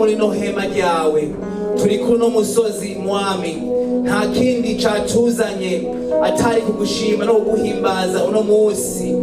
muri no hema ryawe turi kuno musozi mwami nta kindi catuzanye atari kugushima no kuguhimbaza uno munsi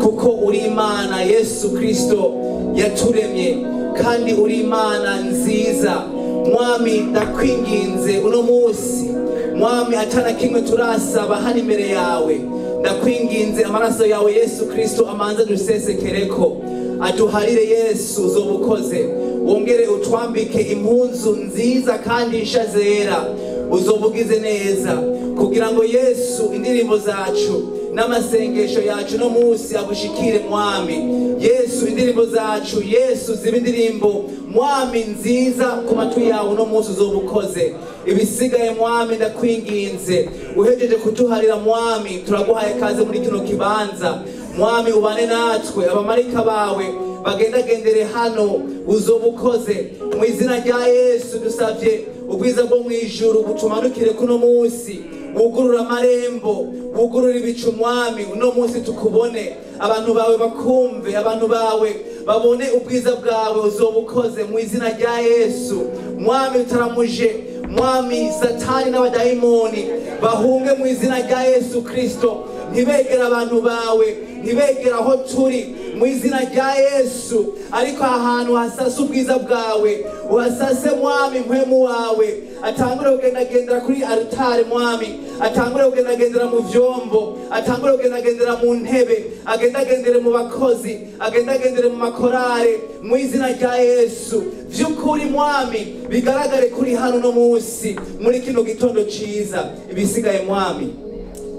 kuko uri Imana Yesu Kristo yaturemye kandi uri Imana nziza mwami ndakwinginze uno munsi mwami atana kimwe turasaba hano imbere yawe ndakwinginze amaraso yawe Yesu Kristo amanza dusesekereko aduharire Yesu uzobukoze wongere utwambike impunzu nziza kandi nsha zera uzobugize neza kugira ngo Yesu indirimbo zacu n'amasengesho yacu no munsi agushikire mwami Yesu indirimbo zacu Yesu zibe indirimbo mwami nziza ku matwi yawe uno munsi uzoba ukoze. Ibisigaye mwami ndakwinginze uhejeje kutuharira mwami, turaguhaye kaze muri kino kibanza mwami, ubane natwe, abamarika bawe bagendagendere hano, uzoba ukoze. Mu izina rya Yesu dusavye ubwiza bwo mwijuru butumanukire kuno munsi, wugurura amarembo, wugurura ibicu mwami, uno munsi tukubone, abantu bawe bakumve, abantu bawe babone ubwiza bwawe, uzoba ukoze mu izina rya Yesu mwami. Utaramuje mwami, satani n'abadayimoni bahunge mu izina rya Yesu Kristo, ntibegera abantu bawe, ntibegera aho turi mu izina rya Yesu. Ariko ahantu hasase ubwiza bwawe, uhasase mwami mpwemu wawe, atangure kugendagendera kuri altare mwami, atangure kugendagendera mu vyombo, atangure kugendagendera mu ntebe, agendagendere mu bakozi, agendagendere mu makorare mu izina rya Yesu. Vy'ukuri mwami bigaragare kuri hano no munsi muri kino gitondo ciza. Ibisigaye mwami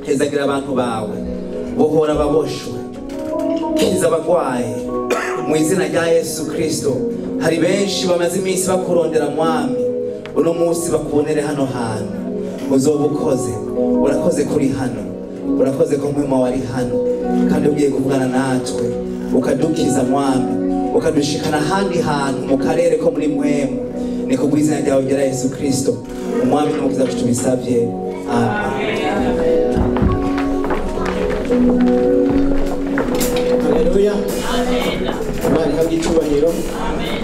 hezagira abantu bawe, bohora baboshwe, kiza abagwaye mu izina rya Yesu Kristo. Hari benshi bamaze iminsi bakurondera mwami, uno munsi bakubonere hano hantu, uzoba ukoze. Urakoze kuri hano, urakoze ko mpwema wari hano kandi ugiye kuvugana natwe, ukadukiza mwami, ukadushikana ahandi hantu mu karere ko muri mpwemu. Ni ku bw'izina ryawe rya Yesu Kristo umwami n'umukiza wacu tubisabye, amen. Haleluya. Amen. Imana ihabwe icyubahiro. Amen.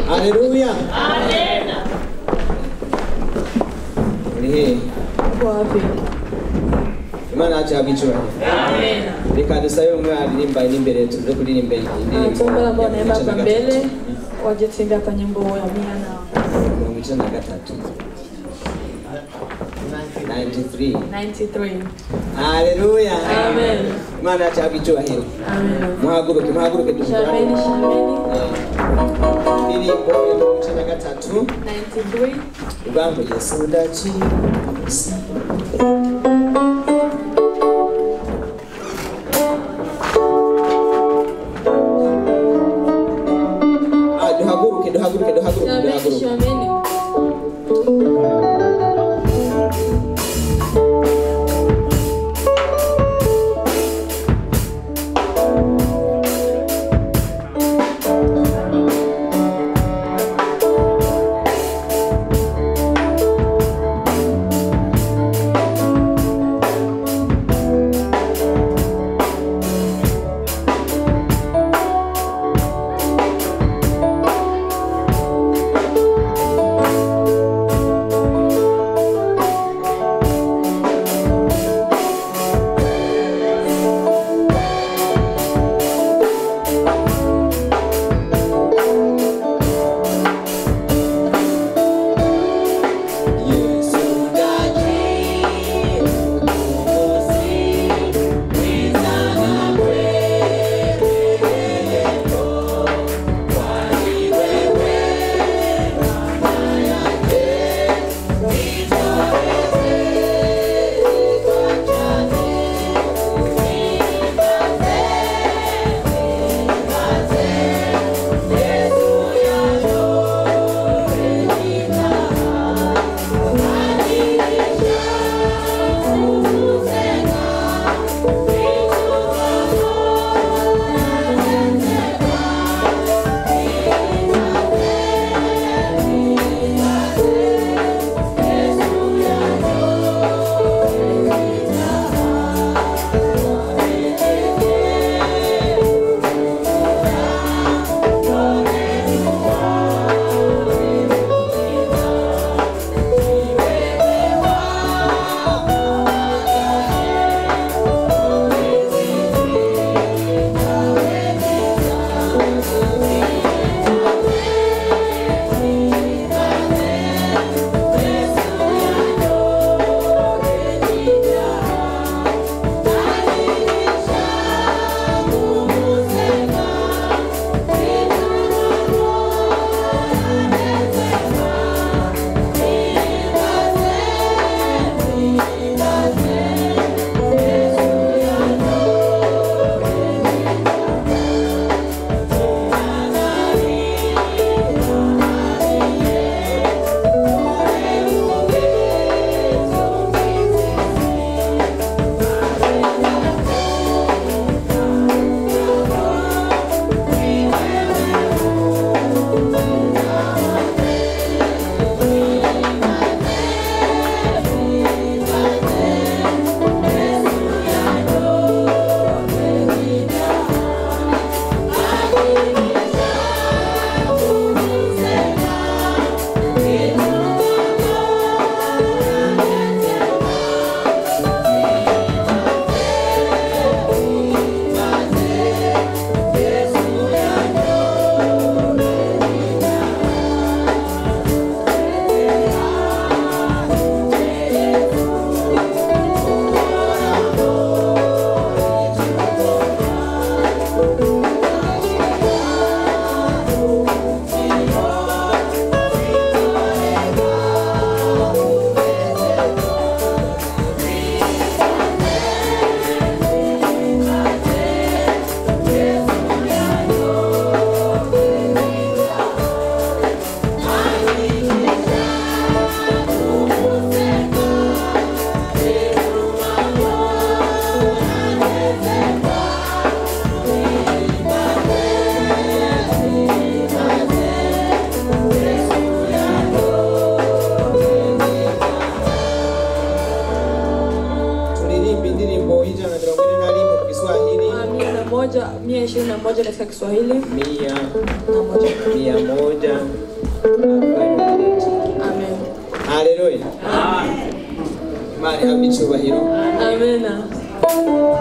Haleluya. Amen. Ni wapi? Imana yacu ihabwe icyubahiro. Amen. Reka dusabe umwaririmba n'imbere tuze kuririmba indirimbo. Tuombe ambao naenda kwa mbele waje tuimbe hapa nyimbo ya 100 na 93. Haleluya. Amen. Imana yacu ihabwe icyubahiro. Amen. Muhaguruke dusubire. Shameni. Indirimbo ya 93. 93. Ubambo Yesu udaci. Duhaguruke. Shameni. 121 katika Kiswahili. 141. Amen. Haleluya. Imana ihabwe icyubahiro. Amen. Oh,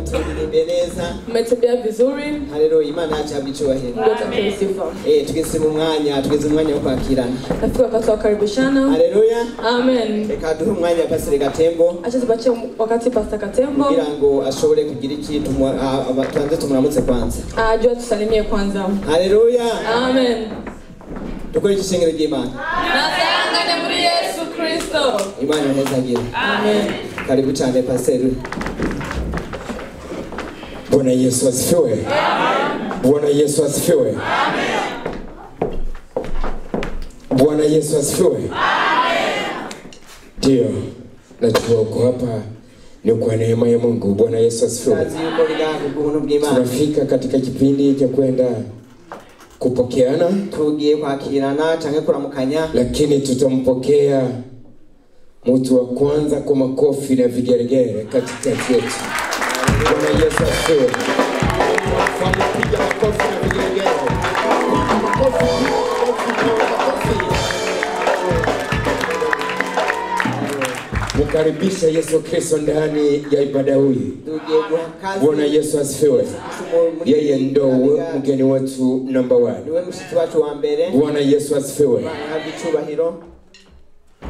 muturirimbe neza. Mmetembea vizuri. Haleluya, Imana yacu yabicyubahiro. Mungu atakatiwe sifa. Tugeze mu mwanya wo kwakirana. Nafika wakati wa kukaribishana. Haleluya. Amen. Reka duhe umwanya Pastor Gatembo. Acha tupatie wakati Pastor Gatembo. Kugira ngo ashobore kugira iki tuanze tumuramutse kwanza. Ajua tusalimie kwanza. Haleluya. Amen. Tukore ishengero ry'Imana. Nasangane muri Yesu Kristo. Imana imuhezagire. Amen. Karibu cyane Pastor. Bwana Yesu asifiwe. Amen. Bwana Yesu asifiwe. Amen. Bwana Yesu asifiwe. Amen. Ndio. Najua uko hapa ni kwa neema ya Mungu. Bwana Yesu asifiwe. Tunafika katika kipindi cha kwenda kupokeana. Tugiye kwakirana cyangwa kuramukanya. Lakini tutampokea mtu wa kwanza kwa makofi na vigeregere katikati yetu. Bwana Yesu asifiwe. Piga makofi na vigeregere. Mkaribisha Yesu Kristo ndani ya ibada hii. Bwana Yesu asifiwe. Yeye ndo mgeni wetu number 1. Niwe mshitsi wacu wa mbere. Bwana Yesu asifiwe.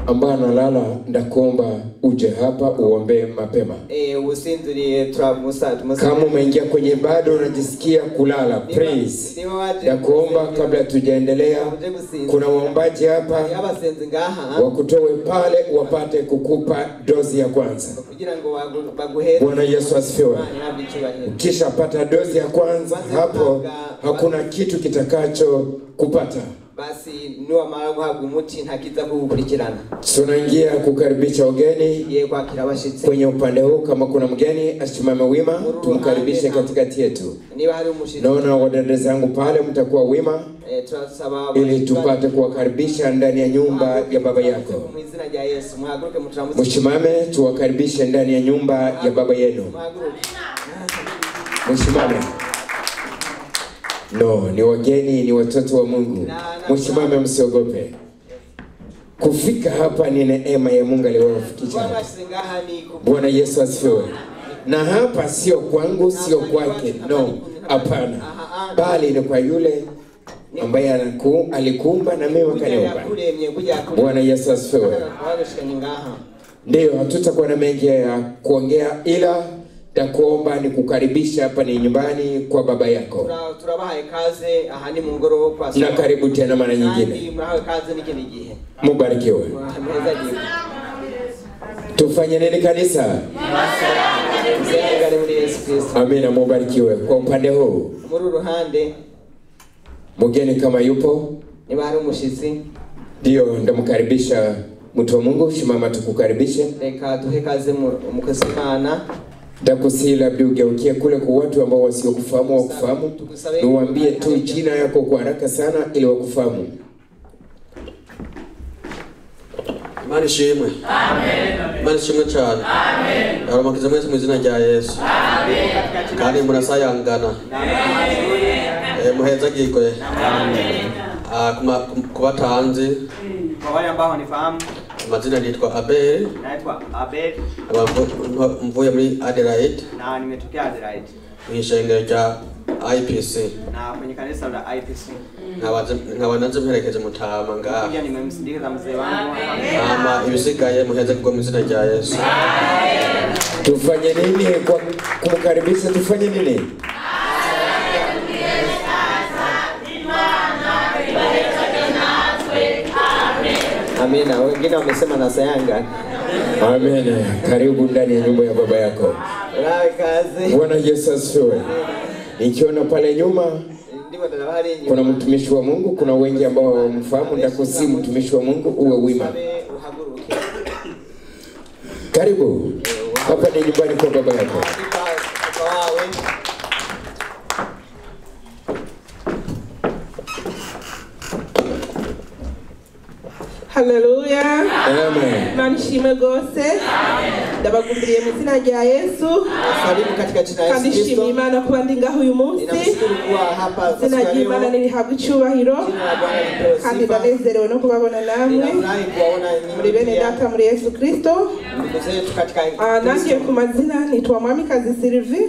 Ambaye analala ndakuomba uje hapa uombe mapema. Usinziriye turamusa. Kama umeingia kwenye bado unajisikia kulala, please. Ndakuomba kabla tujaendelea, kuna waombaji hapa wakutoe pale wapate kukupa dozi ya kwanza. Bwana Yesu asifiwe. Kisha pata dozi ya kwanza, hapo hakuna kitu kitakacho kupata. Basi niwa mara guhabwa umuti ntakiza kugukurikirana. Tunaingia kukaribisha wageni. Yeye kwakira abashitsi. Kwenye upande huu kama kuna mgeni asimame wima, tumkaribishe katikati yetu. Niba hari umushitsi. Naona wadada zangu pale mtakuwa wima. Tunasaba ili tupate kuwakaribisha ndani ya nyumba ya baba yako. Mwizina rya Yesu mwaguruke muturamuze. Mshimame tuwakaribishe ndani ya nyumba ya baba yenu. Mshimame. No, ni wageni, ni watoto wa Mungu. Mshimame msiogope. Kufika hapa ni neema ya Mungu aliyowafikisha. Bwana Yesu asifiwe. Na hapa sio kwangu, sio kwake. No, hapana. Bali ni kwa yule ambaye alikuumba na mimi wakaniumba. Bwana Yesu asifiwe. Ndio, hatutakuwa na mengi ya kuongea ila takuomba ni kukaribisha hapa ni nyumbani kwa baba yako. Turabahaye kaze aha ni mu ngoro kwa na karibu tena mara nyingine. Murahaye kaze n'ikindi gihe. Mubarikiwe. Tufanye nini kanisa? Amina, mubarikiwe. Kwa upande huu muri ruhande mgeni kama yupo, niba hari umushitsi, ndio ndamkaribisha mtu wa Mungu. Shimama tukukaribishe. Reka duhe kaze umukozi Imana. Ndakusila ugeukie kule kwa watu ambao wasiokufahamu wakufahamu. Niwaambie tu jina yako kwa haraka sana ili wakufahamu. Imana ishimwe. Amen. Imana ishimwe cyane. Amen. Aramukiza mwese mu izina rya Yesu. Amen. Kandi murasayangana. Amen. Muheza gikwe. Amen. Kubatanzi. Kwa wale ambao wanifahamu, mazina nitwa Abel. Naitwa Abel. Mvuye muri Adelaide. Na nimetokea Adelaide. Ni shengero rya IPC. Na kwenye kanisa la IPC. Nkabanaze mperekeze mutama ngaha. Kuja nimemsindikiza mzee wangu. Ama ibisigaye muheze kwa izina rya Yesu. Tufanye nini kwa kumkaribisha? Tufanye nini? Amina. Wengine wamesema na sayanga. Amen. Karibu ndani ya nyumba ya baba yako. Lawe kazi. Bwana Yesu asifiwe. Nikiona pale nyuma kuna mtumishi wa Mungu, kuna wengi ambao wamfahamu. Ndakusi mtumishi wa Mungu uwe wima. Karibu. Hapa ni nyumbani kwa baba yako. Haleluya. Amen. Manishime gose. Ndabagumbiye mu izina rya Yesu. Karibu katika jina la Yesu Kandi Kristo. shimye Imana kuba ndi ngaho uyu munsi. Ninamshukuru kuwa hapa kwa Izina siku ya ry'Imana leo. nirihabwa icyubahiro. Jina la Bwana lipewe Kandi sifa. ndanezerewe no kubabona namwe. Ninafurahi kuwaona Muri bene nyinyi data muri Yesu Kristo. ndugu zetu katika Nanjye ku mazina nitwa Mwamikazi Sylvie.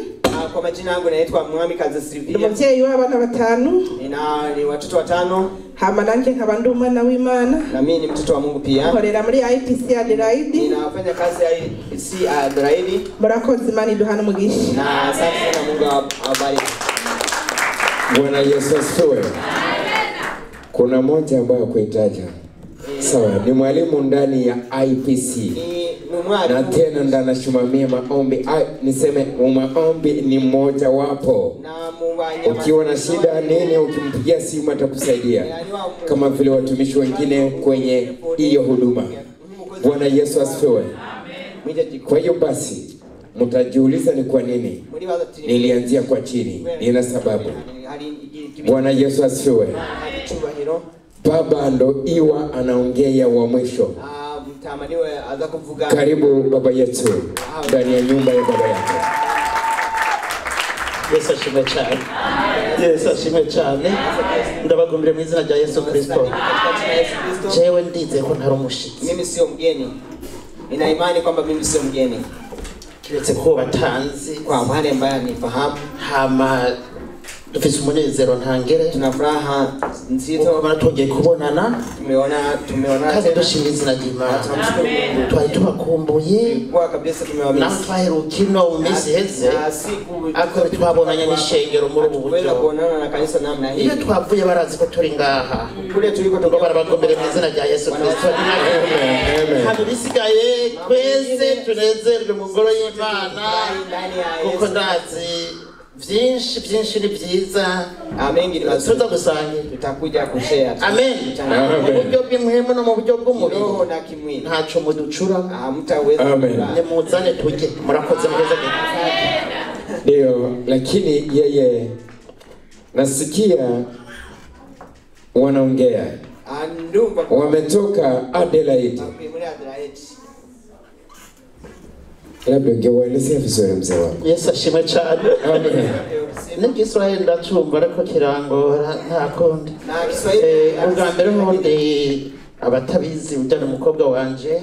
Kwa majina yangu naitwa Mwamikazi Sylvie. Ndi umubyeyi w'abana batanu. Ni watoto watano. Hama nanjye nkaba ndi umwana w'Imana. Na mimi ni mtoto wa Mungu pia. Nkorera muri IPC Adelaide. Ninafanya kazi ya IPC Adelaide. Murakoze Imana iduhana umugisha. Na asante sana, Mungu awabariki. Bwana Yesu asifiwe. Kuna mmoja ambaye kuitaja. Sawa, ni mwalimu ndani ya IPC. Na tena ndanashimamia maombi. Niseme maombi ni mmoja wapo. Ukiwa na shida nini, ukimpigia simu atakusaidia. Kama vile watumishi wengine kwenye hiyo huduma. Bwana Yesu asifiwe. Kwa hiyo basi mtajiuliza ni kwa nini nilianzia kwa chini. Nina sababu. Bwana Yesu asifiwe. Baba ndo iwa anaongea wa mwisho. Karibu baba yetu ndani ya nyumba ya baba yako. Yesu ashimwe cyane. Yesu ashimwe cyane. Ndabagumbira mu izina rya Yesu Kristo. Jewe ndize ko ntari umushitsi. Mimi sio mgeni. Nina imani kwamba mimi sio mgeni. Kiretse ko batanzi kwa wale ambao nifahamu. Hama dufise umunezero ntangere. Tuna furaha nzito. Ukaba tugiye kubonana. Tumeona kandi dushimira izina ry'Imana. Twari tubakumbuye. Kwa kabisa tumewaamini. Na twahirukino mu minsi heze. Ako twabonanye n'ishengero muri ubu buryo. Kuonana na kanisa namna hii. Iyo twavuye barazi ko turi ngaha. Kule tuliko ngo barabagombere mu izina rya Yesu Kristo. Kandi bisigaye twese tunezerwe mu ngoro y'Imana. Kuko ndazi byinshi ni byiza. Amen. Tuza gusangira, tutakuja kushare. Amen. Mu buryo bw'imhemu no mu buryo bw'umubiri. Roho na kimwili. Ntaco muducura. Hamtaweza. Nimuzane tuje. Murakoze mugeze. Ndio, lakini yeye nasikia wanaongea. Wametoka Adelaide. Labda ungewaelezea vizuri mzee wangu. Yesu ashimwe cyane. Amen. N'igiswahili ndacumva ariko kirangora nta kundi. Ubwa mbere hundi abatabizi ujyana umukobwa wanje.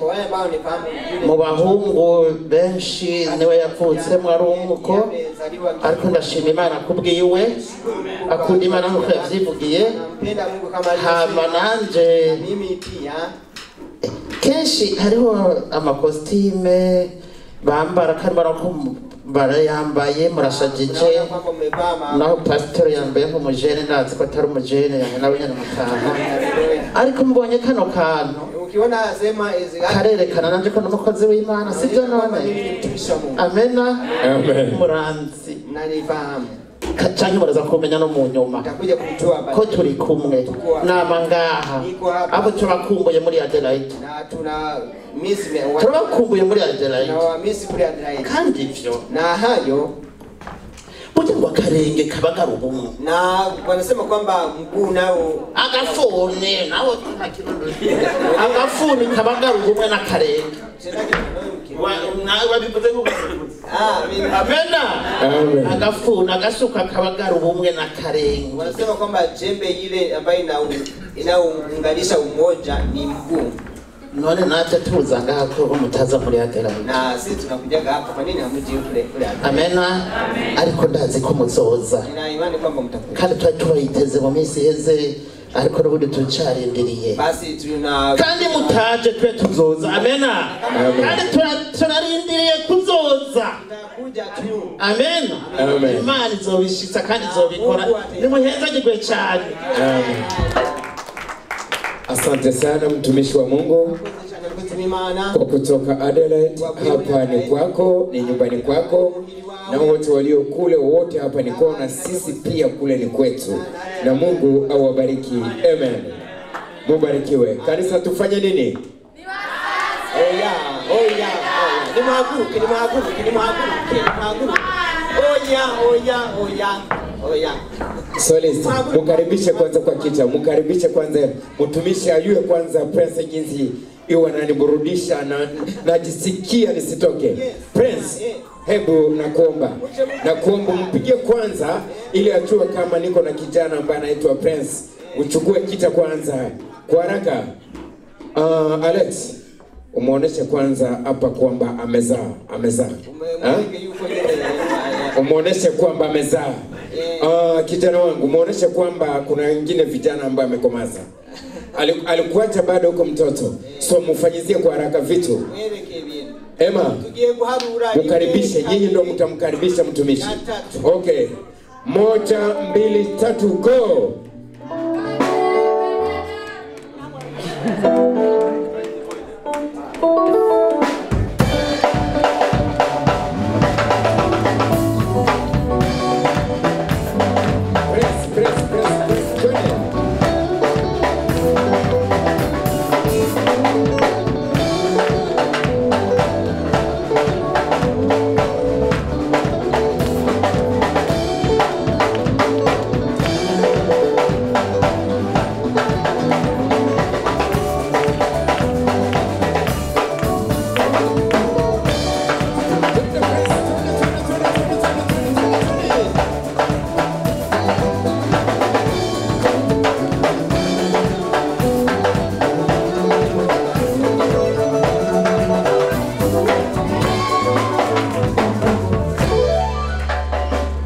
Mu bahungu benshi niwe yavutsemo ari umuko. Ariko ndashima Imana kubwiwe. Akunda Imana nk'uko yavyivugiye. Hama nanje kenshi hariho amakostime bambara kandi barayambaye murashajije, naho pastor yambaye nk'umujene ndazi ko atari umujene nawe nyine mutaha, ariko mbonye kano kantu karerekana nanje ko n'umukozi w'Imana sibyo none. Amena. Muranzi canke muraza kumenya no mu nyuma ko turi kumwe nama ngaha abo tubakumbuye muri Adelaide. Tubakumbuye muri Adelaide kandi ivyo na hayo burya ngo akarenge kabagara ubumwe, na wanasema kwamba mguu nao agafuni nawo agafuni kabagara ubumwe n'akarenge. Amena. Agafuni agasuka kabagara ubumwe n'akarenge. Wanasema kwamba jembe ile ambayo inaunganisha umoja ni mguu. None naje tuza ngaha ko mutaza muri Adelaide. Na sisi tunakujaga hapa, kwa nini hamuje kule? Amena. Ariko ndazi ko muzoza. Nina imani kwamba mtakuja. Kandi twari tubayiteze mu minsi heze, ariko n'ubundi tucarindiriye. Basi tuna kandi mutaje twe tuzoza. Amena. Kandi turarindiriye kuzoza. Tutakuja tu. Amen. Imana izobishitsa kandi izobikora. Nimuhezagirwe cyane. Amen. Asante sana mtumishi wa Mungu kwa kutoka Adelaide. Hapa ni kwako, ni nyumbani kwako, na wote walio kule wote hapa ni kwao, na sisi pia kule ni kwetu, na Mungu awabariki. Amen. Mubarikiwe. Kanisa tufanye nini? Oya. Ni maaguruke. Oya. Solist, mkaribishe kwanza kwa kita, mkaribishe kwanza, mtumishi ayue kwanza Prince jinsi iwe ananiburudisha na najisikia nisitoke. Prince, hebu nakuomba mpigie kwanza ili ajue kama niko na kijana ambaye anaitwa Prince. Uchukue kita kwanza kwa haraka. Alex, umuoneshe kwanza hapa kwamba amezaa. Umuoneshe kwamba amezaa. Kijana wangu, muoneshe kwamba kuna wengine vijana ambao amekomaza. Alikuacha bado huko mtoto. So mfanyizie kwa haraka vitu. Emma, mkaribishe, nyinyi ndio mtamkaribisha mtumishi. Okay. 1, 2, 3 go.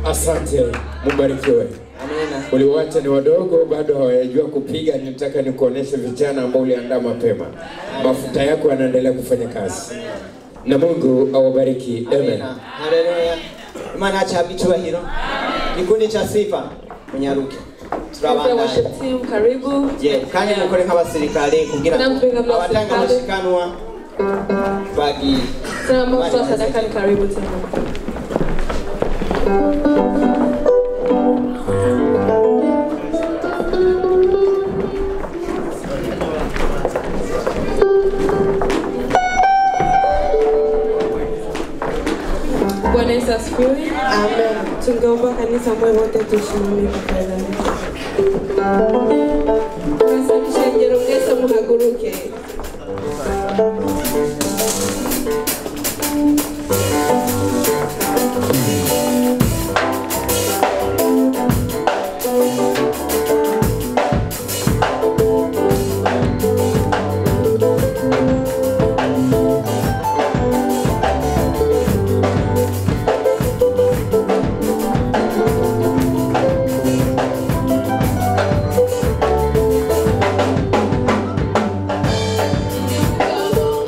Asante, mubarikiwe. Amina. Uliwacha ni wadogo bado hawajua kupiga, nitaka nikuoneshe vijana ambao uliandaa mapema. Mafuta yako yanaendelea kufanya kazi. Na Mungu awabariki. Amen. Haleluya. Imana achabi cyubahiro. Kikundi cha sifa munyaruke. Turabandanya. Karibu. Kandi mukore nk'abasirikare kugira abatanga mushikanwa bagi. Sana sadaka ni karibu tena. Bwana Yesu asifiwe. Amen. Tungeomba kanisa moyo wote tusimame tafadhali. Asante Jerongesa muhaguruke. Oh,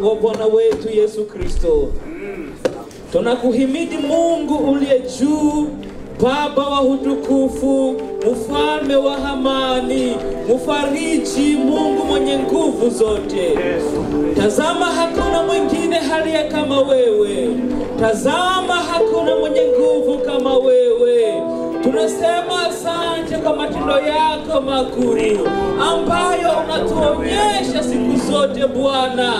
wa Bwana wetu Yesu Kristo. Tunakuhimidi Mungu uliye juu, Baba wa utukufu, mfalme wa amani, mfariji, Mungu mwenye nguvu zote. Tazama hakuna mwingine aliye kama wewe. Tazama hakuna mwenye nguvu kama wewe. Tunasema asante kwa matendo yako makuu ambayo unatuonyesha siku zote Bwana.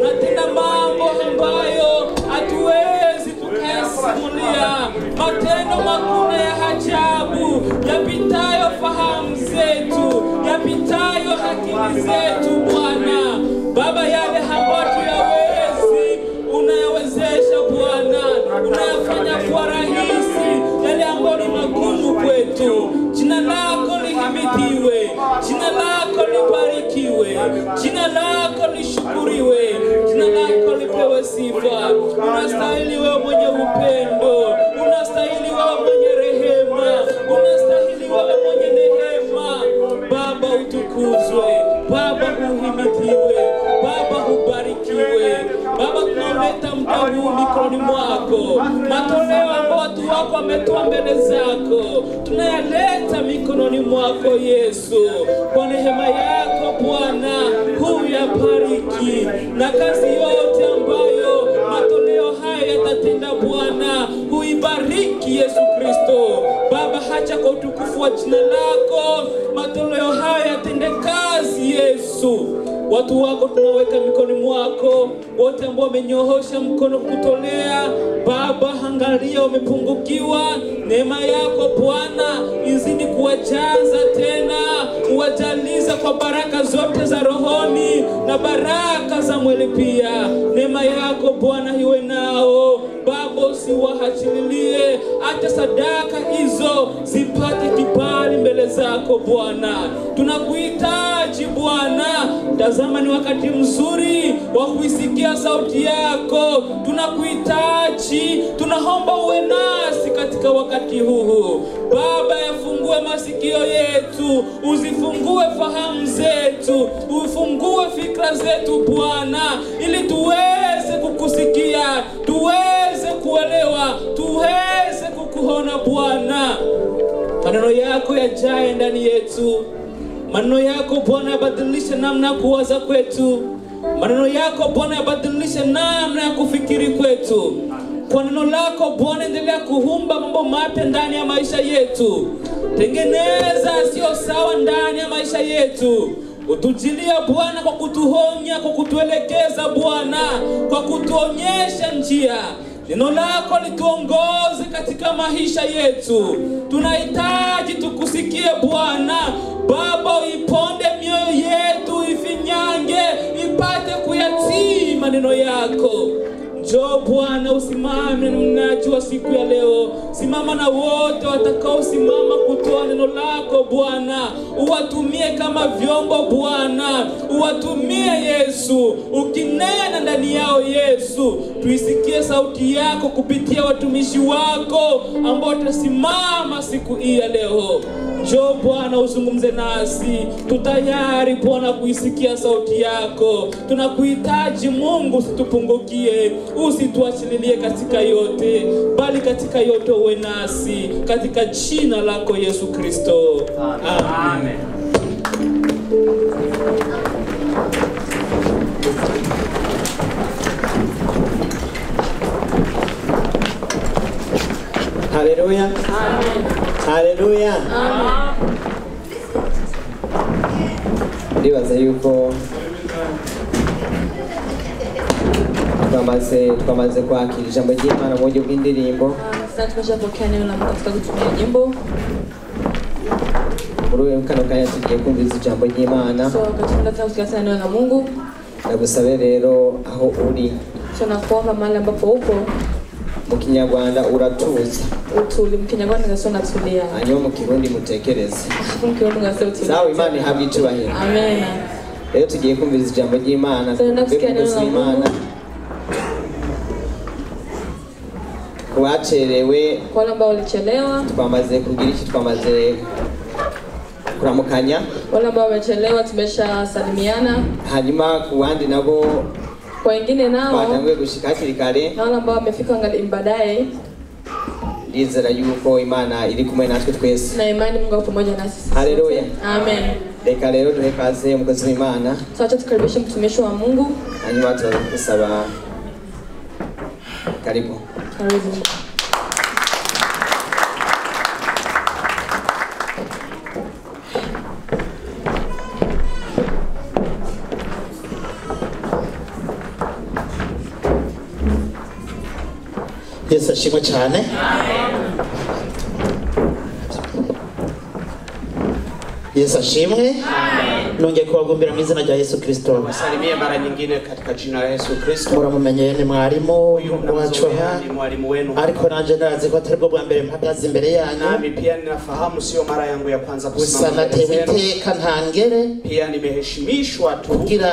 Unatenda mambo ambayo hatuwezi tukayasimulia, matendo makuu ya ajabu yapitayo fahamu zetu, yapitayo akili zetu Bwana. Baba, yale ambayo tuyawezi unayawezesha Bwana, unayafanya kwa rahisi yale ambayo ni magumu kwetu. Jina lako lihimidiwe, jina lako libarikiwe, jina lako lishukuriwe, jina lako lipewe sifa. Unastahili wewe mwenye upendo, unastahili wewe mwenye rehema, unastahili wewe mwenye neema. Baba utukuzwe, Baba uhimidiwe, Baba ubarikiwe. Baba, tunaleta muda huu mikononi mwako. Matoleo ambayo watu wako wametoa mbele zako, tunayaleta mikononi mwako Yesu. Kwa neema yako Bwana, huyabariki na kazi yote ambayo matoleo haya yatatenda Bwana, huibariki Yesu Kristo. Baba, hacha kwa utukufu wa jina lako matoleo haya yatende kazi Yesu. Watu wako tunaweka mikononi mwako, wote ambao wamenyoosha mkono kutolea Baba, angalia wamepungukiwa. Neema yako Bwana izidi kuwajaza tena, uwajaliza kwa baraka zote za rohoni na baraka za mwili pia. Neema yako Bwana iwe nao Baba, usiwahachililie, hata sadaka hizo zipate kibali mbele zako Bwana. Tunakuhitaji Bwana. Tazama ni wakati mzuri wa kuisikia sauti yako. Tunakuhitaji, tunaomba uwe nasi katika wakati huu Baba. Yafungue masikio yetu, uzifungue fahamu zetu, ufungue fikra zetu Bwana, ili tuweze kukusikia, tuweze kuelewa, tuweze kukuona Bwana. Maneno yako yajae ndani yetu. Maneno yako Bwana yabadilishe namna ya kuwaza kwetu. Maneno yako Bwana yabadilishe namna ya kufikiri kwetu. Kwa neno lako Bwana endelea kuumba mambo mapya ndani ya maisha yetu. Tengeneza sio sawa ndani ya maisha yetu. Utujilia Bwana kwa kutuhonya, kwa kutuelekeza Bwana, kwa kutuonyesha njia. Neno lako lituongoze katika maisha yetu. Tunahitaji tukusikie Bwana. Baba, uiponde mioyo yetu, ifinyange, ipate kuyatii maneno yako. Njoo Bwana, usimame na mnaji wa siku ya leo. Simama na wote watakao simama kutoa neno lako Bwana. Uwatumie kama vyombo Bwana. Uwatumie Yesu, ukinena ndani yao Yesu. Tuisikie sauti yako kupitia watumishi wako ambao watasimama siku hii ya leo. Njoo Bwana, uzungumze nasi. Tutayari Bwana kuisikia sauti yako. Tunakuhitaji Mungu, usitupungukie, usituachililie katika yote, bali katika yote uwe nasi, katika jina lako Yesu Kristo. Amen. Haleluya. Amen. Haleluya. Amen. Ndibaza yuko twamaze kwakira ijambo ry'Imana mu buryo bw'indirimbo. Sasa tumeshapokea neno la Mungu katika kutumia nyimbo. Muri kano kanya tugiye kumviriza ijambo ry'Imana. So katika kusikia neno la Mungu, ndagusabe rero aho uri, tunakuomba mahali ambapo uko, mu Kinyarwanda uratuza, utuli. Mu Kinyarwanda ngasona tulia, hanyuma mu Kirundi mutekereze. mu Kirundi ngasona tulia. Sawa, Imana ihabwe icyubahiro. Amen. Rero tugiye kumviriza ijambo ry'Imana. Imana kuwacherewe, wale ambao walichelewa, twamaze kugira iki, twamaze kuramukanya. Wale ambao wamechelewa tumeshasalimiana. Hanyuma kuwandi nabo Kwa wengine nao batanguye gushika hakiri kare na wale ambao wamefika ngali baadaye, ndizera yuko Imana iri kumwe natwe twese. na imani Mungu yuko pamoja nasi. Haleluya. Amen. Reka rero duhe kaze umukozi w'Imana. Tuache tukaribishe mtumishi wa Mungu. Hanyuma tutasaba. Karibu. Karibu. Yesu ashimwe cyane. Yesu ashimwe. Nongeye kubagumbira mu izina rya Yesu Kristo. Salimia mara nyingine katika jina la Yesu Kristo. Muramumenye ni mwarimu wacu aha. Ni mwalimu wenu. Ariko nanje ndazi ko atari bwo bwa mbere mpagaze imbere yanyu. Nami pia ninafahamu sio mara yangu ya kwanza Gusa kusimama mbele natewe zenu. iteka ntangere. Pia nimeheshimishwa tu Kugira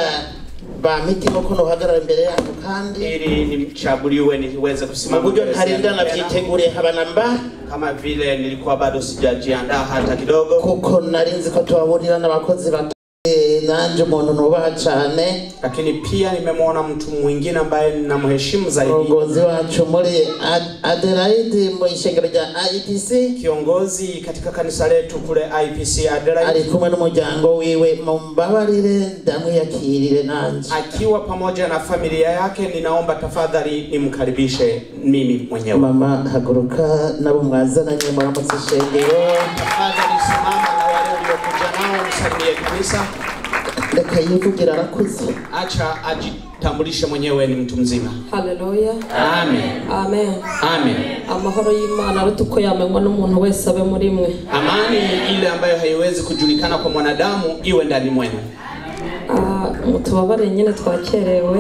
bamitimo ko nohagarara imbere yanyu kandi ili nichaguliwe niweze kusimama mu buryo mbele ntarinda zenu tena. navyiteguriye habanamba, Kama vile nilikuwa bado sijajiandaa hata kidogo, kuko narinzi ko tubaburira n'abakozi nanje umuntu nubaha cyane, lakini pia nimemwona mtu mwingine ambaye ninamheshimu zaidi, umurongozi wacu muri Adelaide mu ishengero rya IPC, kiongozi katika kanisa letu kule IPC Adelaide, ari kumwe n'umuryango wiwe. Mumbabarire ndamwiyakirire nanje akiwa pamoja na familia yake. Ninaomba tafadhali nimkaribishe mimi mwenyewe. Mama haguruka nabo mwazananye muramutse ishengero. Tafadhali simama na wale waliokuja nao msalimie kanisa. Reka yivugira arakuze. Acha ajitambulishe mwenyewe ni mtu mzima. Haleluya. Amen. Amen. Amen. Amahoro y'Imana rutuko yamenywa n'umuntu wese abe muri mwe. Amani ile ambayo haiwezi kujulikana kwa mwanadamu iwe ndani mwenu. Mutubabare nyine twakerewe.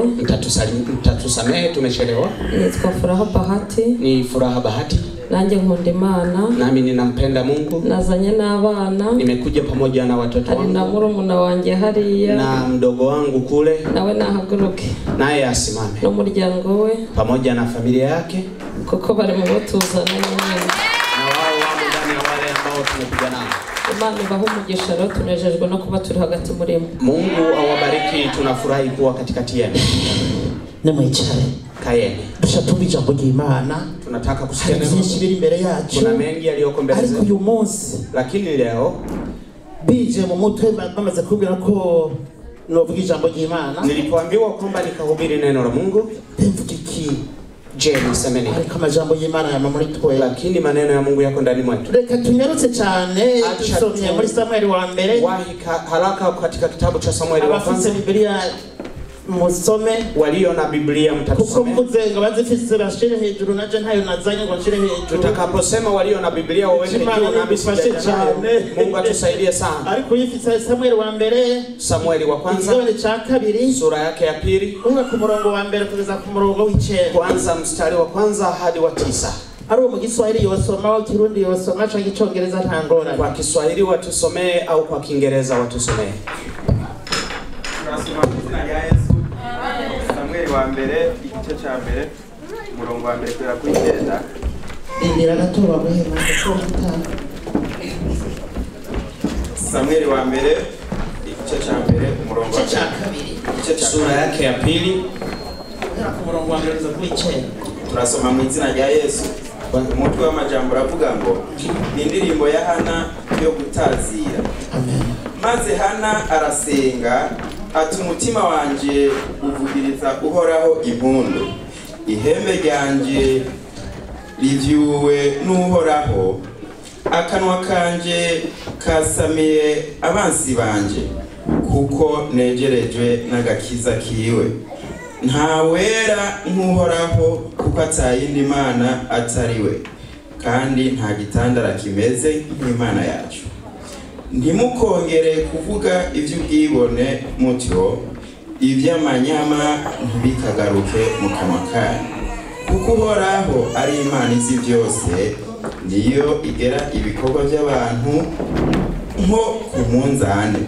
Mtatusamehe tumechelewa. Nitwa Furaha Bahati. Ni Furaha Bahati. Nanjye nkunda Imana. Nami ninampenda Mungu. Nazanye n'abana. Nimekuja pamoja na watoto wangu. Na murumuna wanjye hariya. Na mdogo wangu kule. Nawe nahaguruke. Naye asimame. N'umuryango we. Pamoja na familia yake. Kuko bari mu batuzana nyine. Na wao wamo ndani ya wale ambao tumekuja nao. Imana ibahe umugisha rero tunejejwe no kuba turi hagati muri mwe. Mungu awabariki, tunafurahi kuwa katikati yenu. Nimwicare. Kaeni. Tushatumva ijambo ry'Imana. Tunataka kusikia neno. Byinshi biri imbere yacu. Kuna mengi yaliyoko mbele zetu. Ariko uyu munsi, lakini leo bije mu mutwe bamaze kubwira ko novuga ijambo ry'Imana. Nilipoambiwa kwamba nikahubiri neno la Mungu, mvuga iki? Je, niseme nini? Ariko amajambo y'Imana yama muri twe. Lakini maneno ya Mungu yako ndani mwetu. Reka tunyarutse cyane tusomye muri Samueli wa mbere. Wahi haraka katika kitabu cha Samueli wa kwanza. Abafite Biblia musome, walio na Biblia mtatusome. Kuko mvuze ngo bazifise bashire hejuru naje ntayo nazanye ngo nshire hejuru. Tutakaposema walio na Biblia waweke juu na bisifashe cyane. Mungu atusaidie sana. Ariko yifise Samueli wa mbere, Samueli wa kwanza, igitabo cha kabiri, sura yake ya pili, kuva ku murongo wa mbere kugeza ku murongo w'icenda. Kwanza mstari wa kwanza hadi wa 9. Ari mu Kiswahili yosoma au Kirundi yosoma cyangwa Icyongereza ntangora. Kwa Kiswahili watusomee au kwa Kiingereza watusomee. Tunasoma izina rya Yesu. Samueli wa mbere igice cya mbere umurongo wa mbere kugera kuri 9. Indira gatoba muhema ko mutanga. Samueli wa mbere igice cya mbere umurongo wa kabiri. Igice cya sura yake ya pili ku murongo wa mbere kugeza kuri 9. Turasoma mu izina rya Yesu. Umutwe w'amajambo uravuga ngo ni indirimbo ya Hana yo gutazira. Amen. Maze Hana arasenga ati umutima wanje uvugiriza uhoraho impundu, ihembe ryanje rivyuwe n'uhoraho, akanwa kanje kasamiye abansi banje, kuko negerejwe n'agakiza kiwe. Nta wera nk'uhoraho, kuko atayindi mana atariwe, kandi nta gitandara kimeze nk'Imana yacu. Ntimukongere kuvuga iby'ubwibone mutyo, iby'amanyama ntibikagaruke mu kanwa kanyu, kuko uhoraho ari Imana izi byose, niyo igera ibikorwa by'abantu nko ku munzane.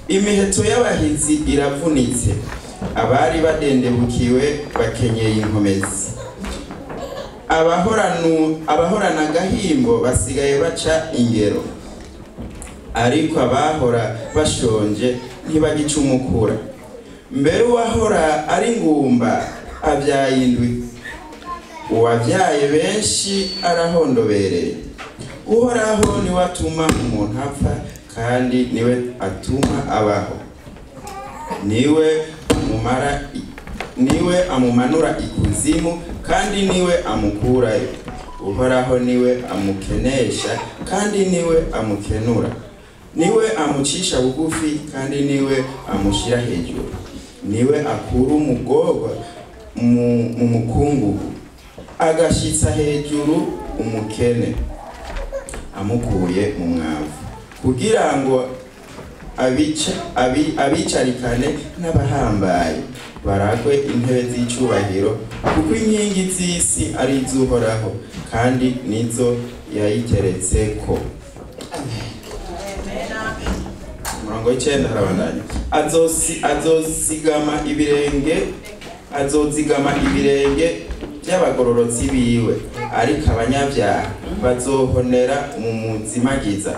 Imiheto y'abahizi iravunitse, abari badendebukiwe bakenyeye inkomezi. Abahorana agahimbo basigaye baca ingero, ariko abahora bashonje ntibagicumukura. mbere uwahora ari ngumba abyaye indwi, uwabyaye benshi arahondobereye. Uhoraho niwe atuma umuntu apfa, kandi niwe atuma abaho. Niwe amumanura ikuzimu, kandi niwe amukurayo. Uhoraho niwe amukenesha, kandi niwe amukenura. Niwe amucisha bugufi, kandi niwe amushyira hejuru. Niwe akura umugorwa mu mukungugu, agashitsa hejuru umukene amukuye mu mwavu, kugira ngo abicarikane n'abahambaye baragwe intebe z'icubahiro, kuko inkingi z'isi ari iz'Uhoraho, kandi nizo yayiteretseko. Murongo w'icenda harabandanya. Azozigama ibirenge by'abagororotsi biwe, ariko abanyabyaha bazohonera mu muzimagiza,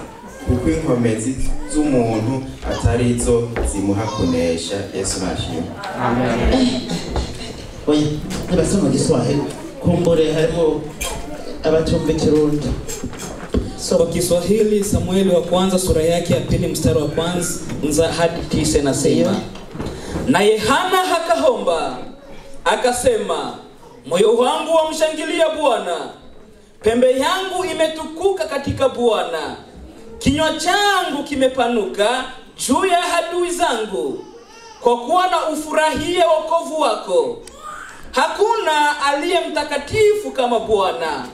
kuko inkomezi z'umuntu atari zo zimuha kunesha. Yesu nashimwe. Amen. Oya, nibasoma Kiswahili kumbure harimo abatumva Kirundi. So Kiswahili, Samueli wa kwanza sura yake ya 2 mstari wa kwanza hadi 9 nasema, naye Hana hakahomba akasema, moyo wangu wamshangilia Bwana, pembe yangu imetukuka katika Bwana, kinywa changu kimepanuka juu ya adui zangu, kwa kuwa na ufurahie wokovu wako. Hakuna aliye mtakatifu kama Bwana,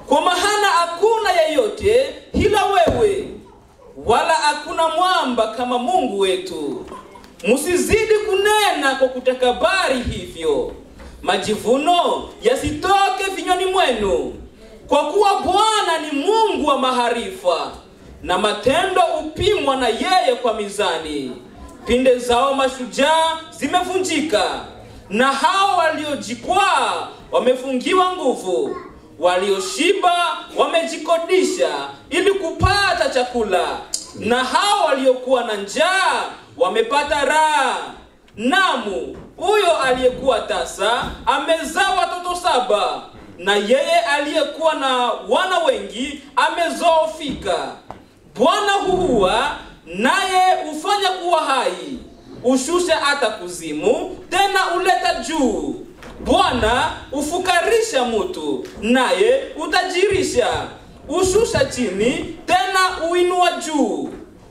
kwa maana hakuna yeyote ila wewe, wala hakuna mwamba kama Mungu wetu. Musizidi kunena kwa kutakabari hivyo, majivuno yasitoke vinywani mwenu, kwa kuwa Bwana ni Mungu wa maarifa, na matendo upimwa na yeye kwa mizani. Pinde zao mashujaa zimevunjika, na hao waliojikwaa wamefungiwa nguvu. Walioshiba wamejikodisha ili kupata chakula, na hao waliokuwa na njaa wamepata raha. Namu, huyo aliyekuwa tasa amezaa watoto 7, na yeye aliyekuwa na wana wengi amezoofika. Bwana huua, naye ufanya kuwa hai, ushusha hata kuzimu, tena uleta juu. Bwana ufukarisha mtu, naye utajirisha. Ushusha chini, tena uinua juu.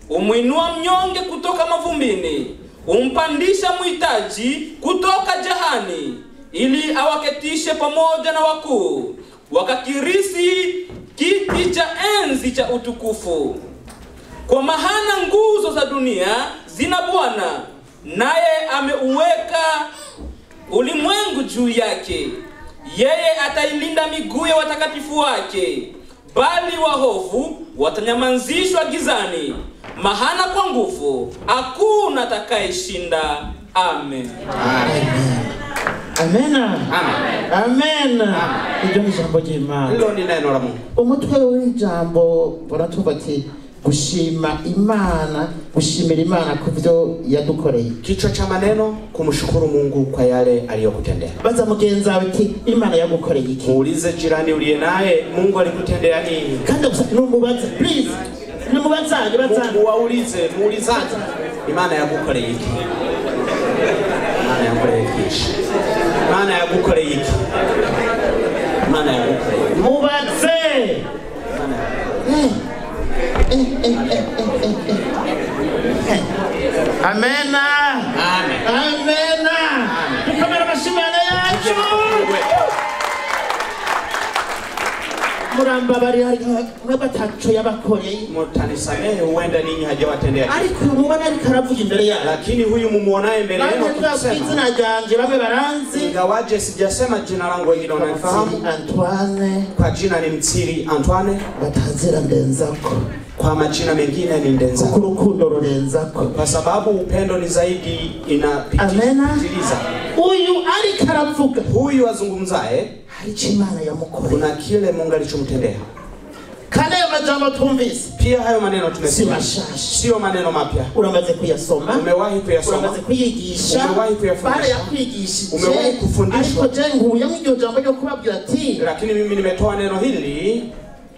Umuinua mnyonge kutoka mavumbini, umpandisha muhitaji kutoka jahani, ili awaketishe pamoja na wakuu, wakakirisi kiti cha enzi cha utukufu. Kwa maana nguzo za dunia zina Bwana, naye ameuweka ulimwengu juu yake. Yeye atailinda miguu ya watakatifu wake, bali wahovu watanyamanzishwa gizani. Maana kwa nguvu hakuna atakayeshinda. Amen. Amen. Amen. Iryo ni ijambo ry'Imana. Hilo ni neno la Mungu. Umutwe w'ijambo baratuvuga ati gushima Imana, gushimira Imana kubyo yadukoreye. Kichwa cha maneno, kumshukuru Mungu kwa yale aliyokutendea. Baza mugenzi wawe ati Imana yagukoreye iki? Muulize jirani uliye naye, Mungu alikutendea nini? Kandi numubaze please. Numubazaje bazana. Waulize, muulizaje. Imana yagukoreye iki? Imana yagukoreye iki? Imana yagukoreye iki? Imana yagukoreye iki? Mubaze. Amen. Amen. Amen. Tukamera mashimana yacu. Muramba bari hari mwabatacho yabakoreye. Mutanisamehe huenda ninyi hajawatendea. Ariko mubana ari karavuga imbere yao. Lakini huyu mumuonaye mbele yenu kusema. Izina ryanje babe baranzi. Ingawaje sijasema jina langu wengine wananifahamu. Antoine. Kwa jina ni Mtsiri Antoine. Batazira ndenzako. Kwa majina mengine ni ndenzako. Kurukundo rurenzako. Kwa sababu upendo ni zaidi inapitiliza. Huyu ari karavuga. Huyu azungumzaye hari Imana yamukoreye. Kuna kile Mungu alichomtendea. Kana ya majambo tumvise. Pia hayo maneno tumesikia. Sio maneno mapya. Uramaze kuyasoma. Umewahi kuyasoma. Uramaze kuyigisha. Umewahi kuyafundisha. Bara ya kuyigisha. Umewahi kufundishwa. Ariko jengu yamwijyo jambo ryo kubabwira ati. Lakini mimi nimetoa neno hili.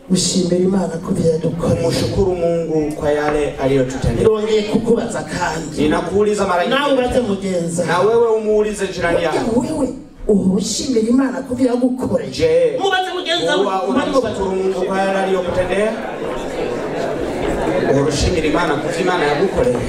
Ushimira Imana kubya dukorera. Mshukuru Mungu kwa yale aliyotutendea. Nirongeye kukubaza kandi. Ninakuuliza mara nyingi. Na ubaze mugenza. Na wewe umuulize jirani yako. Wewe ushimira Imana kubya gukorera. Je, mubaze mugenza unamshukuru Mungu kwa yale aliyokutendea? Urushimira Imana kubya Imana yagukorera.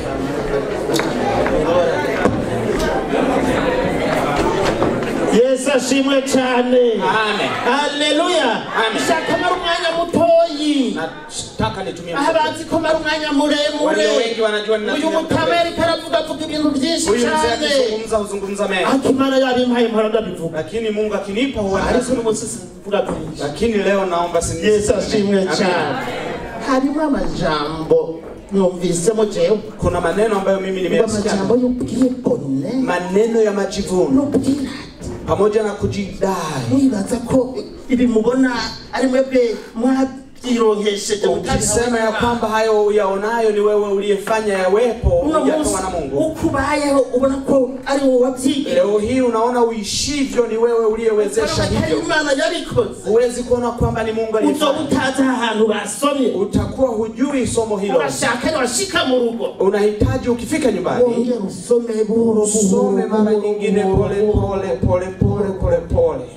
Yesu ashimwe cyane. Amen. Haleluya. Amen. Shaka marumwanya mutoyi. Nataka nitumie. Abazi ko marumwanya muremure. Walio wengi wanajua ninatumia. Uyu mutameri karavuga ibintu byinshi cyane. Uyu mzee huzungumza mengi. Akimana yabimpaye mparada bivuga. Lakini Mungu akinipa huwa ariko n'umusisi mvuga byinshi. Lakini leo naomba sisi. Yesu ashimwe cyane. Harimo amajambo numvisemo jewe. Kuna maneno ambayo mimi nimeyasikia. Amajambo y'ubwibone. Maneno ya majivuno. Pamoja na kujidai. Nibaza ko ibi mubona ari mwebwe mwabyironkesheje ukisema ya kwamba hayo uyaonayo ni wewe uliyefanya yawepo hujatoa na Mungu. Ukubayeho ubona ko ari wowe wabyigiye. Leo hii unaona uishivyo ni wewe uliyewezesha hivyo. Imana yabikoze. Huwezi kuona kwamba ni Mungu aliyefanya. Utataza ahantu basomye. Utakuwa hujui somo hilo. Urashaka washika mu rugo. Unahitaji ukifika nyumbani. Ongea usome buhoro usome mara nyingine pole.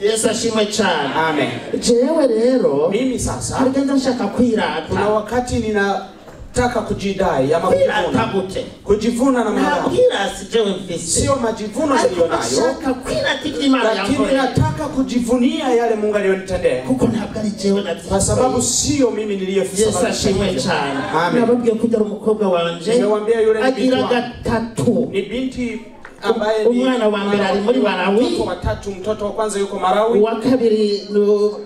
Yesu ashimwe cyane. Amen. Jewe rero mimi sasa harigenda nshaka kwirata. Kuna wakati ninataka kujidai ama kujivuna na mwanadamu. Sio majivuno nilionayo. Lakini nataka kujivunia yale Mungu aliyonitendea. Kwa sababu sio mimi niliyefanya. Yesu ashimwe cyane. Nababwiye kujya umukobwa wanje. Nimewambia yule agira gatatu. Ni binti ambaye ni umwana wa mbere ari muri Malawi, mtoto wa kwanza yuko Malawi, wa kabiri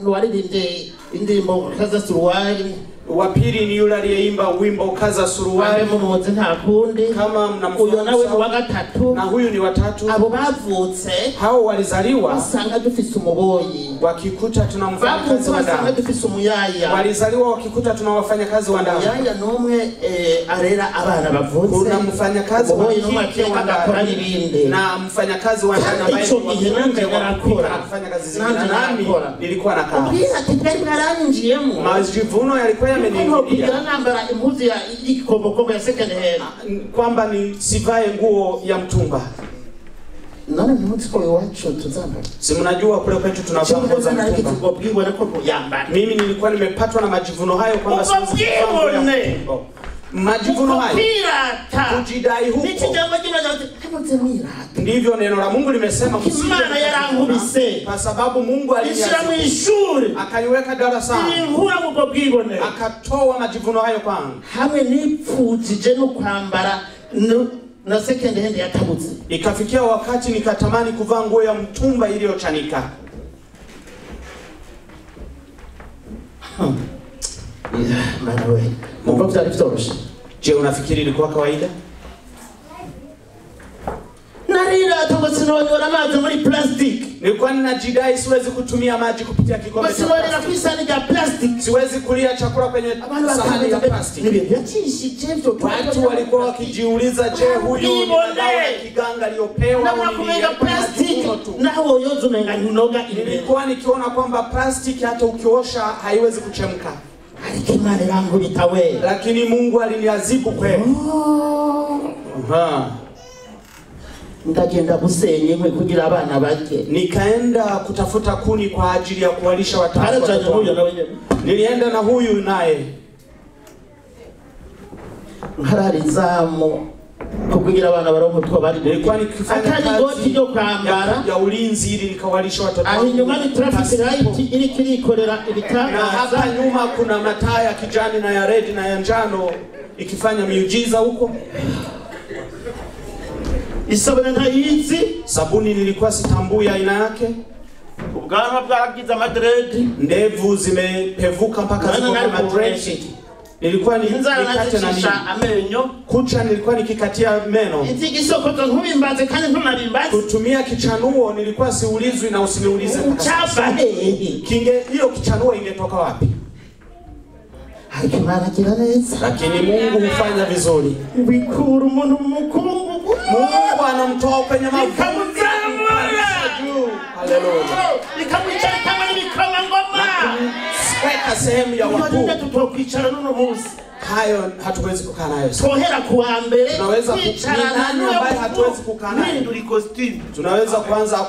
waririmbye indirimbo kaza suruali, wa pili ni yule aliyeimba wimbo kaza suruali mumuzi nta kundi, kama uyo nawe wa gatatu, na huyu ni watatu. Abo bavutse hao walizaliwa basanga dufise umuboyi, wakikuta tunamfanya kazi wa ndani, dufise umuyaya, walizaliwa wakikuta tunawafanya kazi wa ndani. Yaya nomwe arera abana bavutse, kuna mfanya kazi wa ndani na mfanya kazi wa ndani ambaye anafanya kazi zingine, nami nilikuwa na kazi. Majivuno yalikuwa yameniingia nambara impuzu ya ikombokombo ya second hand, kwamba ni sivae nguo ya mtumba. Nani ni mtu kwa wacho tuzamba? Si mnajua kule kwetu tunavaa nguo za mtumba. Mimi nilikuwa nimepatwa na majivuno hayo kwamba siwezi kuvaa nguo. Majivuno hayo kujidai huko ndivyo neno la Mungu limesema Imana yarangubise kwa sababu Mungu aliniashuri akaniweka darasani akatoa majivuno hayo kwangu. Hamwe nipfujije no kwambara na second hand yatabutse, ikafikia wakati nikatamani kuvaa nguo ya mtumba iliyochanika. Maana wewe Mungu atakutorosha. Je, unafikiri ilikuwa kawaida? Narira atakosinonyora maji muri plastic. Nilikuwa ninajidai siwezi kutumia maji kupitia kikombe cha plastic. Basi kwisani ya plastic. Siwezi kulia chakula kwenye sahani ya plastic. Watu walikuwa wakijiuliza, je, huyu ni kiganga aliyopewa na kumenga plastic na huo yozo menga ninoga ile. Nilikuwa nikiona kwamba plastic hata ukiosha haiwezi kuchemka. Alikimane langu litawe. Lakini Mungu aliniadhibu kweli. Ndagenda gusenye mwe kugira abana bake. Nikaenda kutafuta kuni kwa ajili ya kuwalisha watoto. Nilienda na huyu naye. Hararizamu kugira abana barongo twa bari. Nilikuwa nikifanya kazi ya ulinzi ili nikawalisha watoto. Aho nyuma ni traffic light ili kilikorera ibitanga. Na hapa nyuma kuna mataa ya kijani na ya red na ya njano ikifanya miujiza huko. Isabune ntayizi, sabuni nilikuwa sitambui aina yake. Ubwanwa bwaragiza madred, ndevu zimepevuka mpaka ziko madred. Nilikuwa nikate na amenyo, kucha nilikuwa nikikatia meno. Igisokoto nkubimbaze kandi ntunabimbaze. Kutumia kichanuo nilikuwa siulizwi na usiniulize. Chapa hiyo kichanuo ingetoka wapi? Akimana kila neza. Lakini Mungu hufanya vizuri. Bikuru umuntu mukungu. Mungu anamtoa kwenye mavumbi. Haleluya. Nikamwichara kama nilikama ngoma. Weka sehemu ya wakuu. Tutokichara nuno musi. Hayo hatuwezi kukaa nayo. Tohera kuambele. Tunaweza kuchana ambaye hatuwezi kukaa nayo. Ndio costume. Tunaweza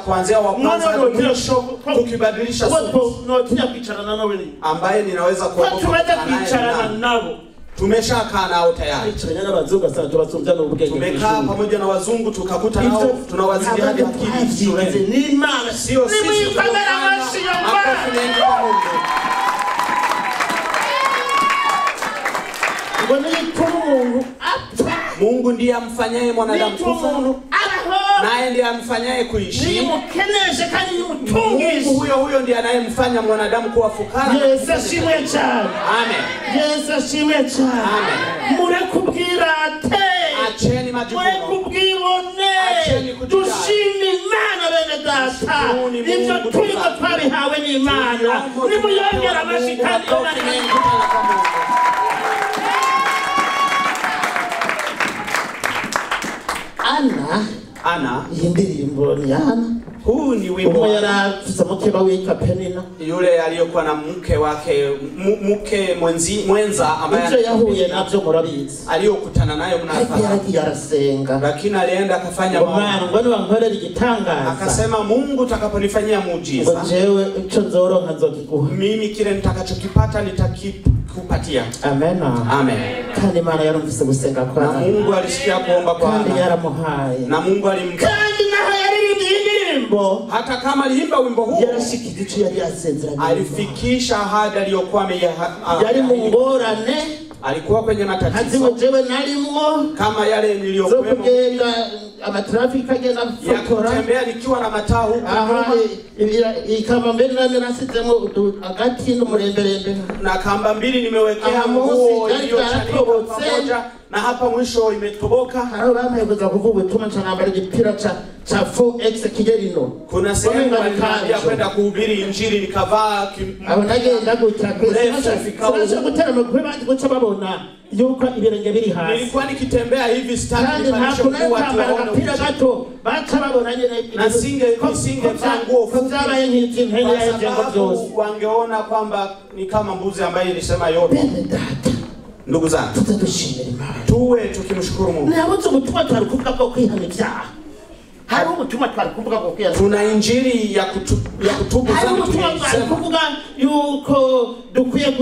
kuanzia wa kwanza hadi mwisho tukibadilisha suti. Tunatia kuchana nao wewe. Ambaye ninaweza kuogopa. Tunaweza kuchana nao. Tumeshakaa nao tayari. Tumekaa pamoja na wazungu tukakuta nao tunawazidi hadi akili shuleni. Ni maana sio sisi tunafanya makofi mengi kwa Mungu. Mungu ndiye amfanyaye mwanadamu kufa, naye ndiye amfanyaye kuishi. Mungu huyo ndiye anayemfanya mwanadamu kuwa fukara. Yesu ashimwe cyane. Amen. Yesu ashimwe cyane. Amen. Murekubwira ate. Acheni majivuno. Murekubwirone. Dushime Imana bene data. Ibyo turiko twabihawe n'Imana. Nimuyongera amashikani Ana indirimbo ni Ana. Huu ni wimbo yaravuza mukeba wika Penina. Yule aliyokuwa na mke wake mke mwenza ambaye yahuye navyo murabizi. Aliyokutana naye mnafahamu. Yarasenga. Lakini alienda akafanya mambo. Ngone wankorera igitangaza. Akasema Mungu utakaponifanyia muujiza. Jewe ico nzoronka nzokiguha. Mimi kile nitakachokipata nitakupatia. Amen. Amen. Kandi Imana yarumvise gusenga kwa. Na Mungu alisikia kuomba kwa Ana. Kandi yaramuhaye. Na Mungu alimpa. Kandi naho yaririmbye hata kama aliimba wimbo huu yarashikije icyo yari yasezeranye. Alifikisha ahadi aliyokuwa yari mu ngorane. Alikuwa kwenye matatizo. Haziwe jewe nalimwo kama yale niliyokuwemo. Kugenda amatrafiki agenda fotora. Kutembea nikiwa na mataa huko. Ikamba mbele nani nasizemo agati n'umuremberembe. Na kamba mbili nimewekea nguo iliyochanika pamoja na hapa mwisho imetoboka. Hao bamekuza kuvuga tuma cha nambari gipira cha 4X kigerino. Kuna sehemu ya kwenda kuhubiri injili nikavaa abonagenda gutaka gutera makuru bandi guca babona yuko ibirenge biri hasi. Nilikuwa nikitembea hivi standi panisho kwa watu waone gapira gato baca babona nyene na singe zanguo fuzaba yenye mpende ya jengo byose. Wangeona kwamba ni kama mbuzi ambaye ilisema yote. Ndugu zangu, tutadushimira Imana. Tuwe tukimshukuru Mungu. Na wote ubutumwa twalikuvuga ko kwihana ibyaha. Hari ubutumwa twalikuvuga ko kwihana. Tuna injili ya kutubu zambi tunakuvuga yuko dukwiye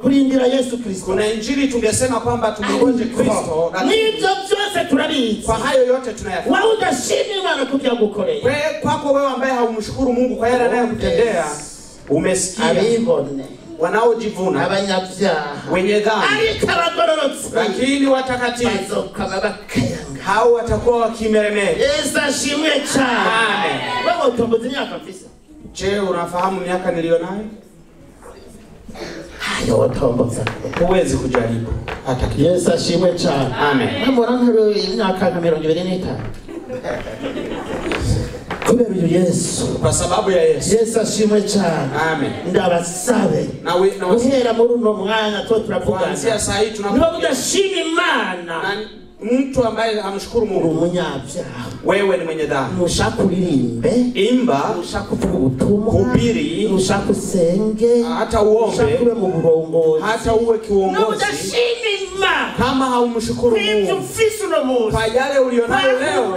kurindira Yesu Kristo. Kuna injili tungesema kwamba tumongoje Kristo. Nibyo byose turabizi. Kwa hayo yote tunayafanya. Wewe udashimira Imana kubya gukoreye. Kwako wewe ambaye haumshukuru Mungu kwa yale anayokutendea, umesikia. Abibone. Wanaojivuna abanyabyaha wenye dhambi lakini watakatifu hao watakuwa wakimeremea. Yesu ashimwe cyane. Amen. Wewe utombozi myaka mfisa. Je, unafahamu miaka nilionayo? Hayo utomboza. Huwezi kujaribu hata kidogo. Yesu ashimwe cyane. Amen. Mbona ntaro imyaka 25. Kubera uyu Yesu. Kwa sababu ya Yesu. Yesu ashimwe cyane. Amen. Ndabasabe. Na guhera muri uno mwanya to turavugana. Kuanzia saa hii tunapokuwa. Niba udashima Imana. Mtu ambaye hamshukuru Mungu. Umunyabyaha. Wewe ni mwenye dhambi. Nushaka uririmbe. Imba. Nushaka kuvuga ubutumwa. Hubiri. Nushaka usenge. Hata uombe. Nushaka ube mu burongozi. Hata uwe kiongozi. Niba udashima Imana. Kama haumshukuru Mungu. Kwa yale ulionayo leo.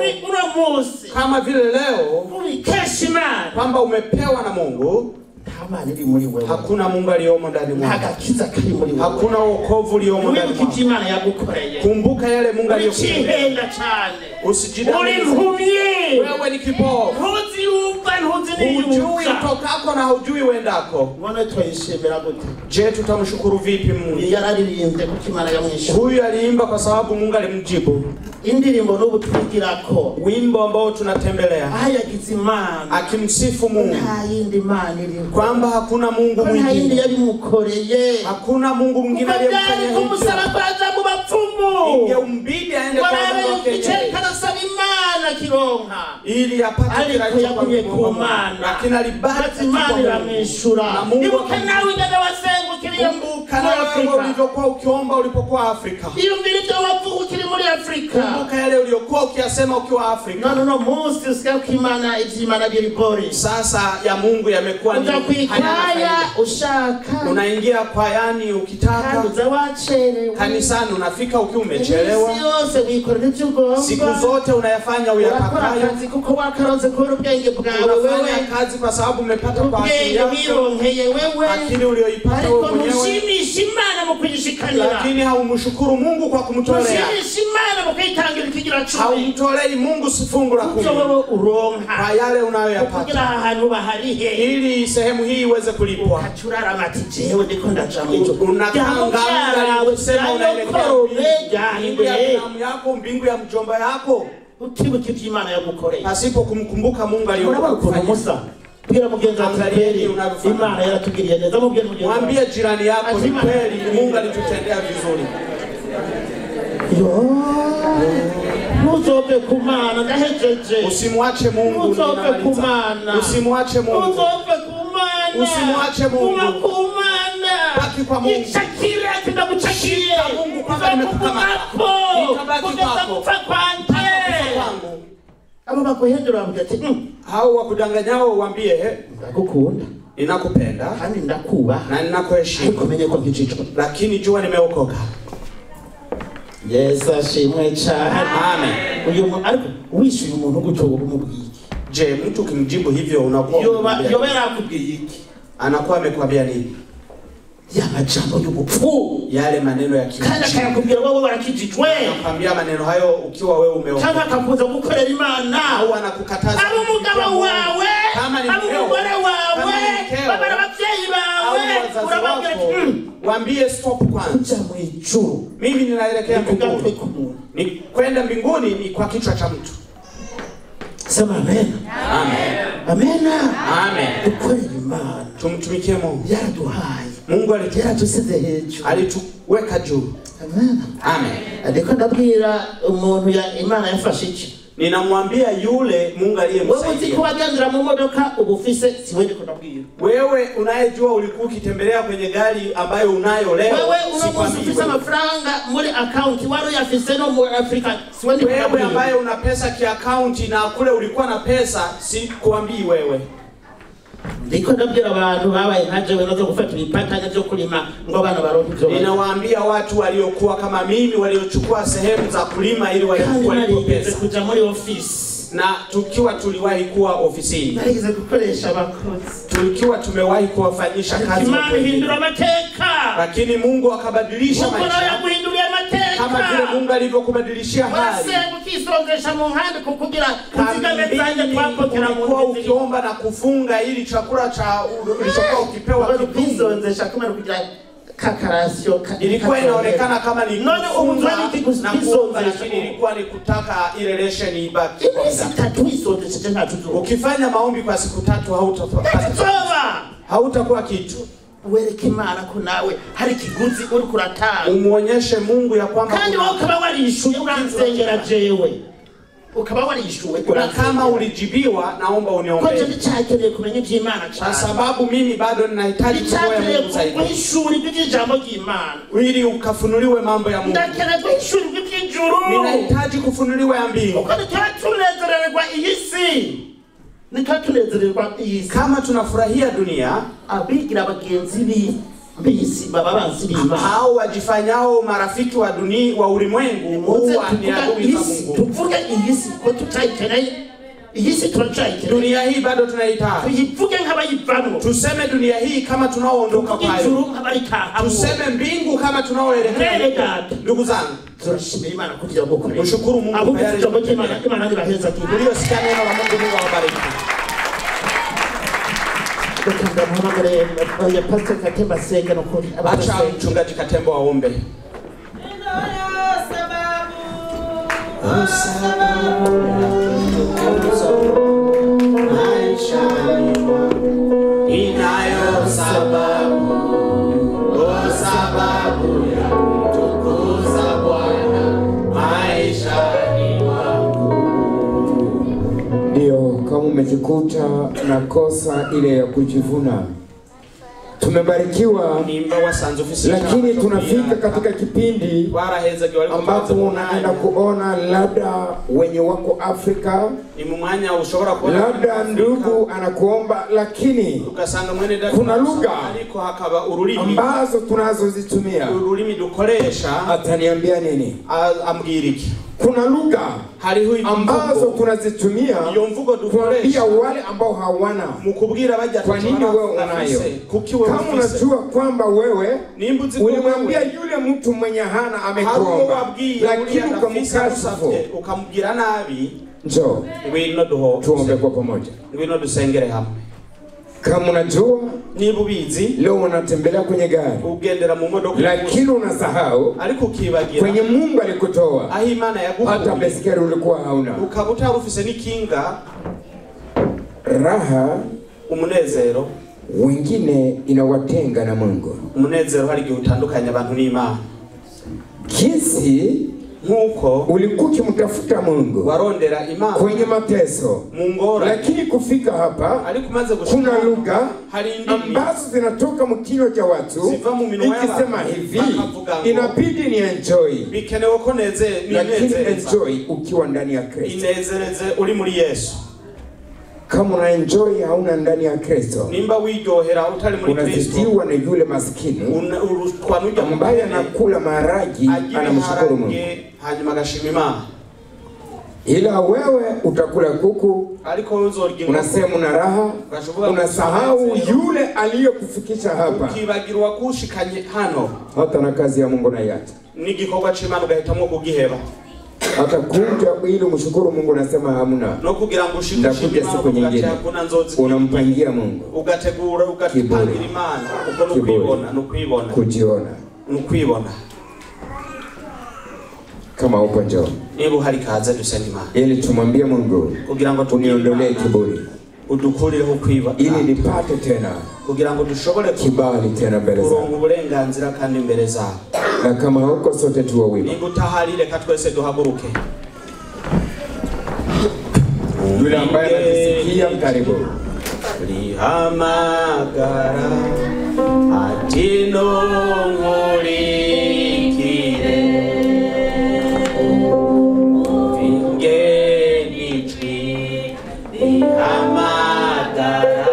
Kama vile leo. Kwamba umepewa na Mungu. Hakuna Mungu aliyomo ndani mwako. Hakuna wokovu uliomo ndani mwako. Kumbuka yale Mungu aliyokutendea. Usijidanganye. Wewe ni kipofu. Hujui utokako na hujui uendako. Je, tutamshukuru vipi Mungu? Huyu aliimba kwa sababu Mungu alimjibu. Indirimbo n'ubu twigirako. Wimbo ambao tunatembelea. Akimsifu Mungu. Kwamba hakuna Mungu mwingine. Hakuna Mungu mwingine aliyemfanya hivyo. Ingeumbidi aende kwa Mungu ili apate kiracho kwa Mungu. Lakini alibaki Imana iramwishura. na Mungu ukiriye kumbuka na wewe ulivyokuwa ukiomba ulipokuwa Afrika. Iyo vilivyo wavu ukiri muri Afrika. Kumbuka yale uliokuwa ukiyasema ukiwa Afrika. No Munsi usika kimana ivyimana by'ibigori. Sasa ya Mungu yamekuwa ni unakwikaya ushaka. Unaingia kwayani ukitaka. Kanisani unafika ukiwa umechelewa. Yose wikorera ibyo ugomba. Siku zote unayafanya uyatakayo. Kazi kuko wakaronze kubera ubwenge bwawe wewe. Kazi kwa sababu umepata kwa akili yako. Akili uliyoipata wewe mwenyewe. Mushimisha Imana mu kuyishikanira. Lakini haumshukuru Mungu kwa kumtolea. Mushimisha Imana mu kuyitangira ikigira cumi. Haumtolei Mungu fungu la 10. Wewe uronka. Kwa yale unayoyapata. Kugira ahantu baharihe. Ili sehemu hii iweze kulipwa. Kachurara mati jewe ndiko ndaja mu ijo. Unakanga usema unaelekea mbingu ya binamu yako, mbingu ya mjomba yako. Utibuke iby'Imana yagukoreye. Pasipo kumkumbuka Mungu aliyokufanyia. Musa. Bwira mugenzi wawe kweli Imana yaratugiriye neza. Mubwire mugenzi wawe. Mwambie jirani yako ni kweli Mungu alitutendea vizuri. Muzope kumana ndahejeje. Usimwache Mungu. Muzope kumana. Usimwache Mungu. Muzope kumana. Usimwache Mungu. Kumana. Baki kwa Mungu. Ichakire ndakuchakie. Mungu kwanza nimekukamata. Nikabaki kwako. Kwangu. Abo bakuhendera bavuga hao wakudanganyao waambie ndakukunda. Ninakupenda. Kandi ndakuba. Na ninakuheshimu. Kumenye kwa kijicho. Lakini jua nimeokoka. Yesu ashimwe cyane. Amen. Uyu ariko wishuye umuntu gucyo umubwiye. Je, mtu kimjibu hivyo unakuwa yobera akubwiye iki? Anakuwa amekwambia nini? Ya majambo y'ubupfu. Yale maneno ya kijicho. Kana akakubwira wewe barakijijwe. Anakuambia maneno hayo ukiwa wewe umeokoka. Kana akakuza gukorera Imana. Au anakukataza. Abo mugabo wawe. Kama ni abo mugore wawe. Baba abavyeyi bawe. Urababwira waambie stop kwanza. Kuja mwijuru. Mimi ninaelekea mbinguni. Ni kwenda mbinguni ni kwa kichwa cha mtu. Sema amen. Amen. Amen. Amen. Ukorera Imana. Tumtumikie Mungu. Yaraduhaye. Mungu alitusize hejuru. Alituweka juu. Amen. Amen. Ndiko ndabwira umuntu ya Imana yafashe iki? Ninamwambia yule Mungu aliyemsaidia. Wewe uzi kubagendera mu modoka ubufise siwe ndiko ndabwira. Wewe unayejua ulikuwa ukitembelea kwenye gari ambayo unayo leo. Wewe unamusufisa mafaranga muri account waro yafise no mu Africa siwe ndiko ndabwira. Wewe ambaye una pesa ki account na kule ulikuwa na pesa si kuambii wewe. Ndiko ndabwira abantu babaye nkaje wenazo gufata ibipatanya byo kulima ngo abana baronke ibyo. Ninawaambia watu waliokuwa kama mimi waliochukua sehemu za kulima ili walikuwa na pesa. Kuja muri office. Na tukiwa tuliwahi kuwa ofisini. Naize kukoresha abakozi. Tukiwa tumewahi kuwafanyisha kazi. Imana ihindura mateka. Lakini Mungu akabadilisha maisha. Mungu yakuhindulia mateka. Kama vile Mungu alivyokubadilishia hali. Wase ukisongesha mu handi kukugira kuzigame zanje kwapo kila Mungu ukiomba na kufunga ili chakula cha ulichokuwa ukipewa kizongesha kama kugira kakarasio ilikuwa inaonekana kama ni na kuomba, lakini ilikuwa ni kutaka ile ration ibaki. Ukifanya maombi kwa siku 3 hautakuwa kitu. Wereke Imana ko nawe hari kiguzi uri kuratanga. Umuonyeshe Mungu ya kwamba kandi wowe ukaba warishuye uransengera jewe. Ukaba warishuwe. Na kama ulijibiwa naomba uniombee. Kwa nini cyakeneye kumenya iby'Imana cyane? Kwa sababu mimi bado ninahitaji kuoya Mungu zaidi. Kwishuri by'ijambo ry'Imana. Ili ukafunuliwe mambo ya Mungu. Ndakene kwishuri by'ijuru. Ninahitaji kufunuliwa ya mbingu. Ukani tunezererwa iyi si. Nikatunezererwa iyi si. Kama tunafurahia dunia, abigira bagenzi bisi baba banzibima. Hao wajifanyao marafiki wa dunia wa ulimwengu huwa ni adui za Mungu. Tuvuge iyi si ko tutaikeneye. Iyi si turacaikeneye. Dunia hii bado tunahitaji. Tuyivuge nk'abayivamo. Tuseme dunia hii kama tunaoondoka kwayo. Tuseme mbingu kama tunaoelekea. Ndugu zangu, turashimira Imana kugira ngo kore. Ushukuru Mungu kwa yale Imana ibaheza kitu. Ndio sikia neno la Mungu, Mungu awabariki. Tukanda mwana ya Pastor Katemba senga no kuri. Acha mchungaji Katemba waombe. Inayo sababu, sababu ya kutukuza Bwana maishani mwangu. Ndio, kama umejikuta na kosa ile ya kujivuna, tumebarikiwa, lakini tunafika katika kipindi ambapo unaenda kuona labda wenye wako Afrika, labda ndugu anakuomba, lakini kuna lugha ambazo tunazozitumia. Ataniambia nini? Kuna lugha ambazo tunazitumia kuambia wale ambao hawana. Kwa nini wewe unayo? Kama unajua kwamba wewe ulimwambia yule mtu mwenye hana amekuomba, lakini ukamkashifu, njoo tuombe kwa pamoja. Kama unajua leo unatembelea kwenye gari, lakini unasahau kwenye Mungu alikutoa, hata baisikeli ulikuwa hauna, raha umunezero wengine inawatenga na Mungu. Umunezero hari gihe utandukanya abantu n'Imana. Jinsi nkuko ulikuwa ukimtafuta Mungu warondera Imana kwenye mateso, lakini kufika hapa kuna lugha ambazo zinatoka mkinywa cha watu ikisema hivi, inabidi ni enjoy, lakini enjoy ukiwa ndani ya Kristo. Inezereze uri muri Yesu. Kama una enjoy hauna ndani ya Kristo, nimba wijohera utali muri Kristo, unazitiwa na yule maskini ambaye anakula maharagi anamshukuru Mungu, hanyuma agashima Imana. Ila wewe utakula kuku, unasema una raha, unasahau yule aliyekufikisha hapa, ukibagirwa kushikanye hano, hata na kazi ya Mungu na yata nigikorwa c'Imana ugahitamwo kugiheba. Atakuja ili mshukuru Mungu, nasema hamna. No kugira ngo ushikishime siku nyingine unampangia Mungu, ugategura ugapangira Imana, uko nukwibona nukwibona kujiona nukwibona. Kama upo njoo, hebu hari kaza dusenge Imana ili tumwambie Mungu kugira ngo tuniondolee kiburi, udukurire ukwiba, ili nipate tena kugira ngo dushobore kibali tena mbele zako, uburenganzira kandi mbele zako. Na kama huko sote tuwe wima, nigutaharire katwese duhaguruke. Yule ambaye anasikia karibu lihamagara atino ngurikire vingeni twi lihamagara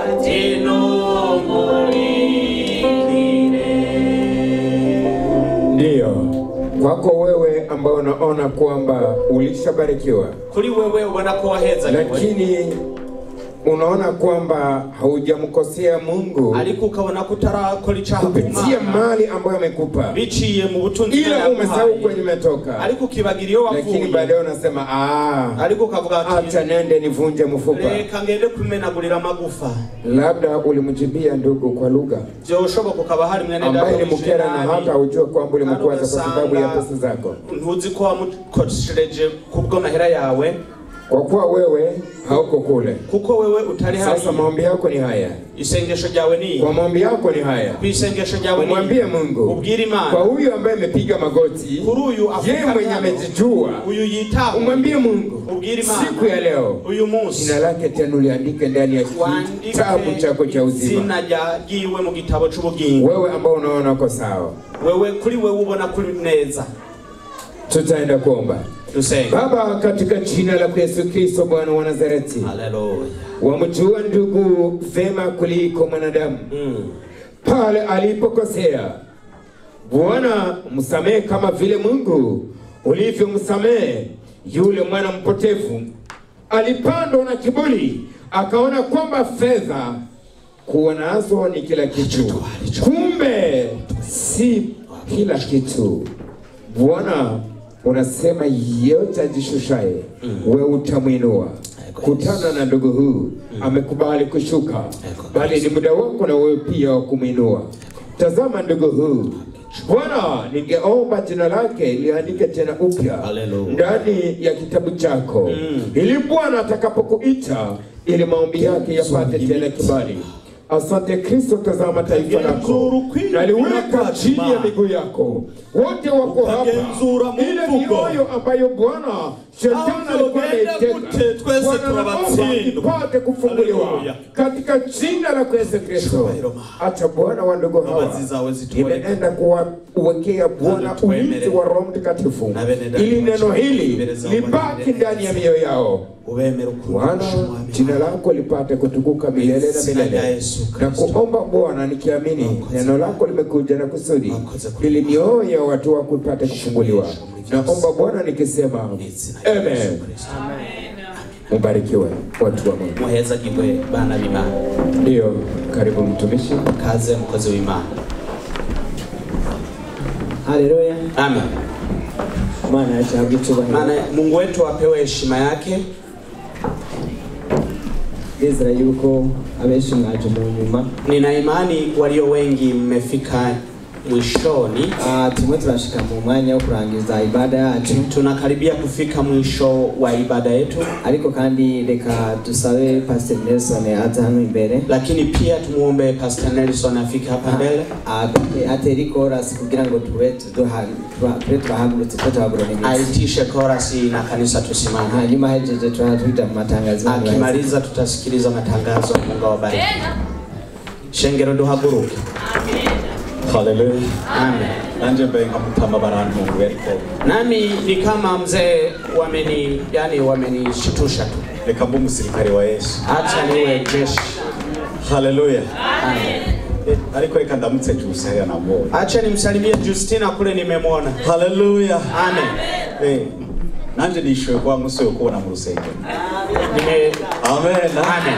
atino kwako wewe ambao unaona kwamba ulishabarikiwa, kuri wewe ubona ko waheza, lakini unaona kwamba haujamkosea Mungu, ariko ukabona kutarakora icyaha kupitia mali ambayo amekupa, biciye mu butunzi ila umesahau kwenye umetoka, ariko ukibagira iyo wavuye, lakini baadaye unasema ariko ukavuga ati acha nende nivunje mfupa, reka ngende kumenagurira amagufa. Labda ulimjibia ndugu kwa lugha byoshoboka ukaba hari mwene dada ambaye mukera na hata ujue kwamba ulimkwaza kwa sababu ya pesa zako, ntuzi ko wamukoshereje kubwo mahera yawe, kwa kuwa wewe hauko kule, kuko wewe utari hali. Sasa maombi yako ni haya, isengesho ryawe ni kwa maombi yako ni haya, isengesho ryawe ni mwambie Mungu, ubwire Imana kwa huyu ambaye amepiga magoti, yeye mwenye amejijua, huyu yitaho, umwambie Mungu, ubwire Imana siku ya leo uyu munsi jina lake tena uliandike ndani ya kitabu chako cha uzima, jina ryagiwe mu gitabo cy'ubugingo. Wewe ambao unaona uko sawa, wewe kuri wewe ubona kuri neza, tutaenda kuomba. Baba, katika jina la Yesu Kristo Bwana wa Nazareti, haleluya, wamjua ndugu vema kuliko mwanadamu. Pale alipokosea, Bwana msamehe kama vile Mungu ulivyomsamehe yule mwana mpotevu. Alipandwa na kiburi, akaona kwamba fedha kuwa nazo ni kila kitu, kumbe si kila kitu. Bwana unasema yote ajishushaye wewe utamwinua. Kutana na ndugu huu, amekubali kushuka, bali ni muda wako na wewe pia wa kumwinua. Tazama ndugu huu Bwana, ningeomba jina lake liandike tena upya ndani ya kitabu chako, ili Bwana atakapokuita ili maombi yake yapate tena kibali. Asante Kristo, tazama taifa lako naliweka chini ya miguu yako. Wote wako hapa, ile mioyo ambayo Bwana Shetani alikuwa ameteka. Bwana anaomba ipate kufunguliwa katika jina la Yesu Kristo. Acha Bwana wa ndugu hawa imeenda kuwekea Bwana ulinzi wa Roho Mtakatifu ili neno hili libaki ndani ya mioyo yao. Bwana, jina lako lipate kutukuka milele na milele. Na kuomba Bwana nikiamini neno lako limekuja na kusudi ili mioyo ya watu wako ipate kufunguliwa. Naomba Bwana nikisema amen. Mbarikiwe watu wa Mungu. Muheza kibwe bana bimana. Ndio, karibu mtumishi. Kaze mkozi w'Imana. Haleluya. Amen. Maana Mungu wetu apewe heshima yake. Ndizera yuko abenshi mwaje mu nyuma. Nina imani walio wengi mmefika mwishoni. Tumwe tunashika mu mwanya wo kurangiza ibada yacu. Tunakaribia kufika mwisho wa ibada yetu. Ariko kandi reka dusabe Pastor Nelson aza hano imbere. Lakini pia tumuombe Pastor Nelson afike hapa mbele. Ateri chorus kugira ngo tuwe tuhagurutse tutahagurana iminsi. Aitishe chorus na kanisa tusimame. Hanyuma hejeje tuita matangazo. Akimaliza tutasikiliza matangazo. Mungu awabariki. Shengero duhaguruke. Amen. Hallelujah. Amen. Nanje mbenga mutama barantu weriko. Nami ni kama mzee wamenishitusha tu. Reka mbu musirikare wa Yesu. Acha niwe jeshi. Hallelujah. Amen. Ariko reka ndamutse Justina nabo. Acha nimsalimie Justina kule nimemwona. Hallelujah. Amen. Nanje nishoye kwa musoyo kubona mu rusengero. Amen. Amen.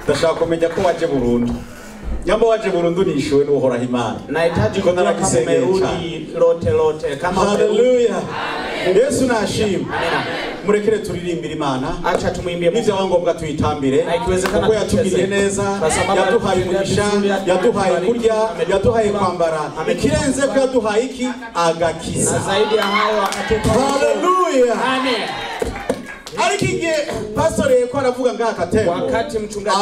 Ndashaka kumenya ko waje Burundi. Nyamba waje Burundi nishowe n'uhoraho Imana. Nahitaji kujua kama umerudi lote kama haleluya. Yesu nashimwe. Murekere turirimbira Imana. Acha tumwimbie Mungu. Nivyo wangombwa tuyitambire. Kuko yatugiriye neza, yaduhaye umugisha, yaduhaye kurya, yaduhaye kwambara. Ikirenze ko yaduhaye iki agakiza. Na zaidi ya hayo akatupa. Haleluya. Amen. Arikige pastor yeko aravuga ngaka tembo. Wakati mchungaji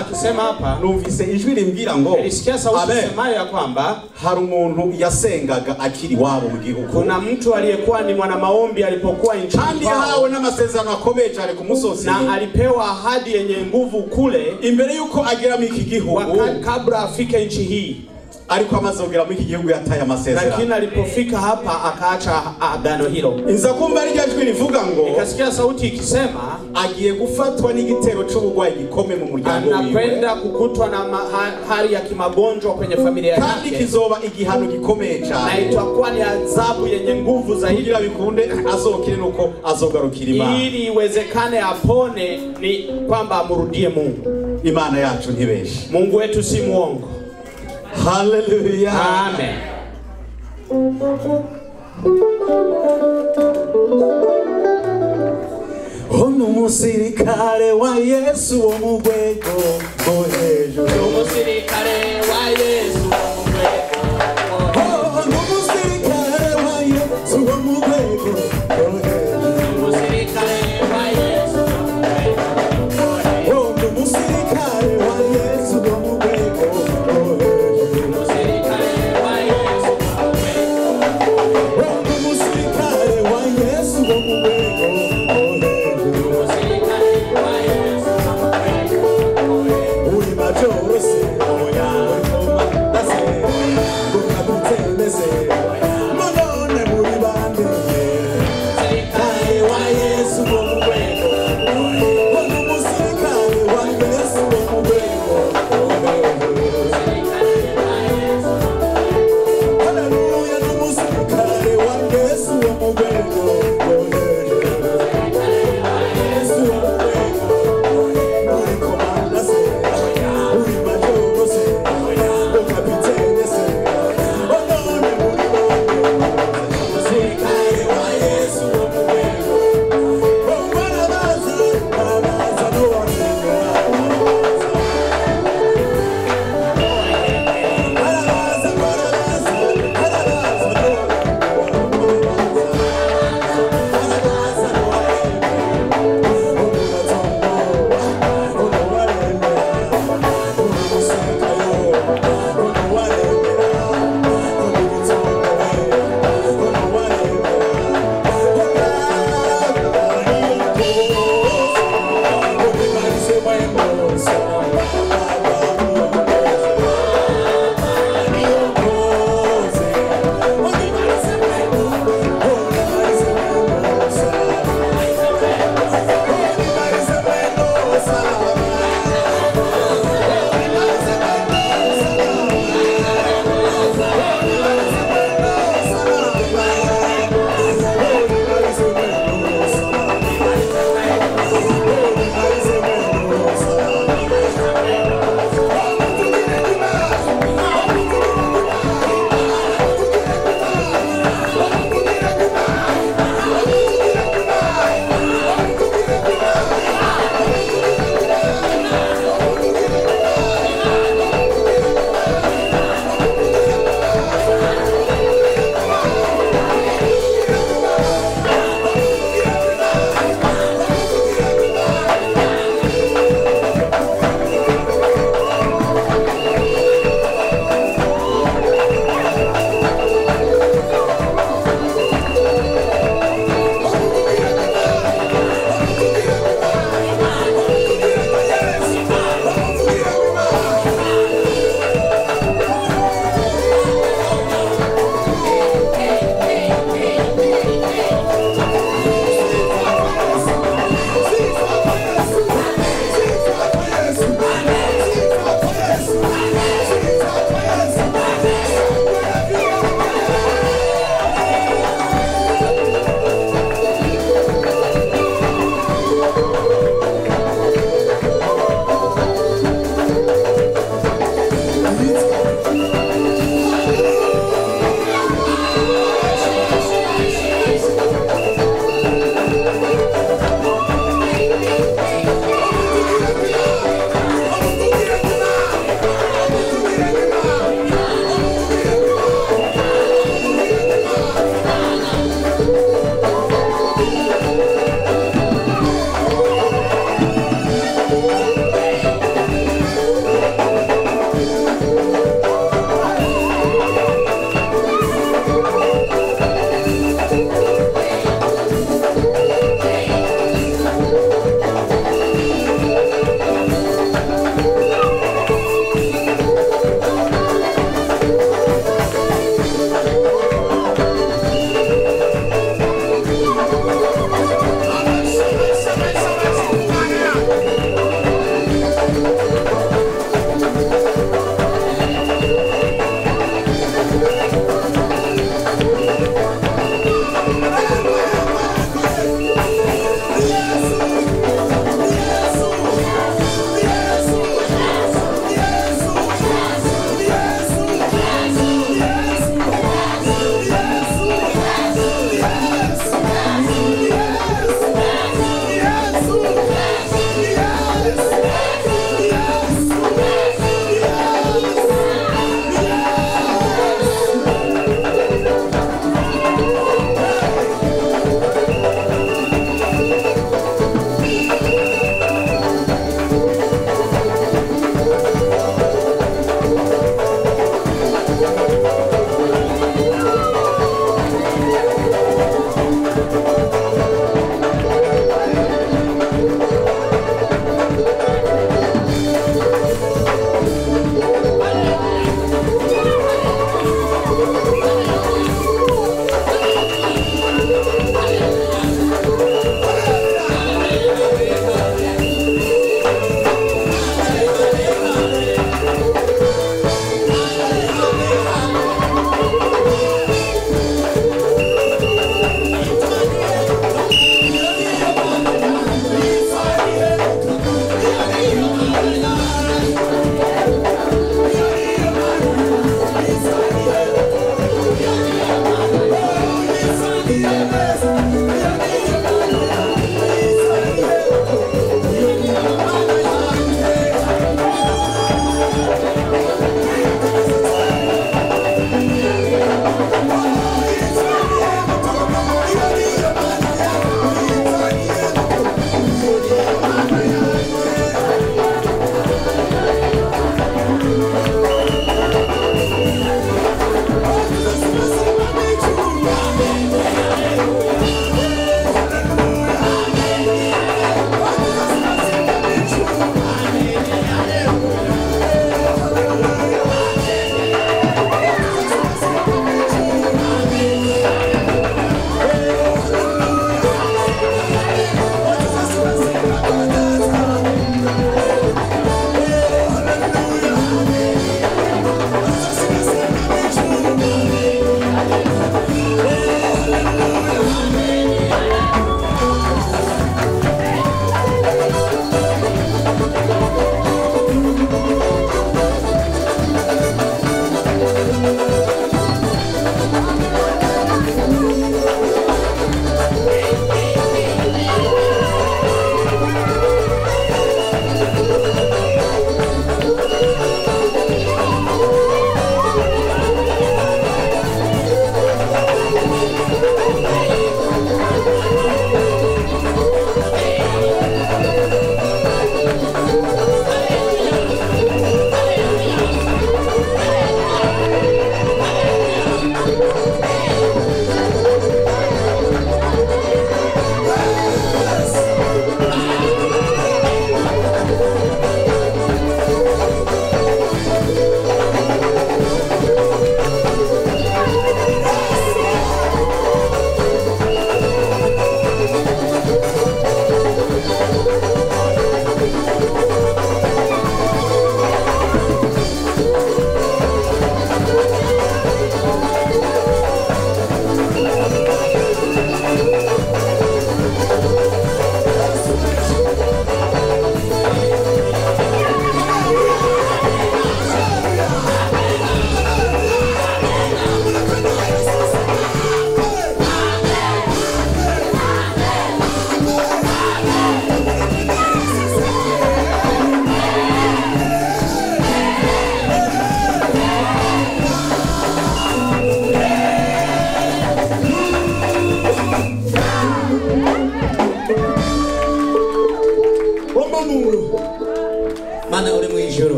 akisema hapa, numvise ijwi rimbwira ngo nilisikia sauti semayo ya kwamba hari umuntu yasengaga akiri wabo mu gihugu. Kuna mtu aliyekuwa ni mwana maombi alipokuwa nchini. Kandi hawe n'amasezerano akomeye cyane ku musozi. Na alipewa ahadi yenye nguvu kule imbere yuko agera mu iki gihugu. Kabla afike nchi hii. Ariko amazogera mu iki gihugu yataye amasezerano. Lakini alipofika hapa akaacha agano hilo. Inza kumva ari jwi rivuga ngo nikasikia sauti ikisema agiye gufatwa n'igitero cy'ubugwayi gikome mu muryango wiwe. Anakwenda kukutwa na hali ya kimagonjwa kwenye familia yake. Kandi kizoba igihano gikomeye cyane. Na itakuwa ni adhabu yenye nguvu zaidi. Kugira bikunde azokire nuko azogarukira Imana. Ili iwezekane apone ni kwamba amrudie Mungu. Imana yacu ntibeshi. Mungu wetu si muongo. Hallelujah. Amen. Ono musirikare wa Yesu wo mu rwego rwo hejuru. Umusirikare wa Yesu wo mu rwego. Ono musirikare wa Yesu wo mu rwego rwo hejuru. Umusirikare wa Yesu wo mu rwego. Ono musirikare wa Yesu wo mu rwego rwo hejuru. Umusirikare wa Yesu wo mu rwego. Ono musirikare wa Yesu wo mu rwego. Uri majoro se oya.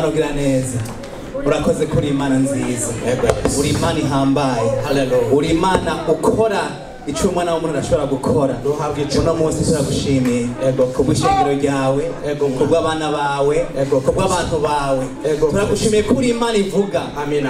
Mana ugira neza, urakoze kuri Imana nziza, uri Imana ihambaye, uri Imana ukora icyo umwana w'umuntu ashobora gukora. Uno munsi turagushimiye kubw'ishengero ryawe, kubw'abana bawe, kubw'abantu bawe. Turagushimiye ko uri Imana ivuga,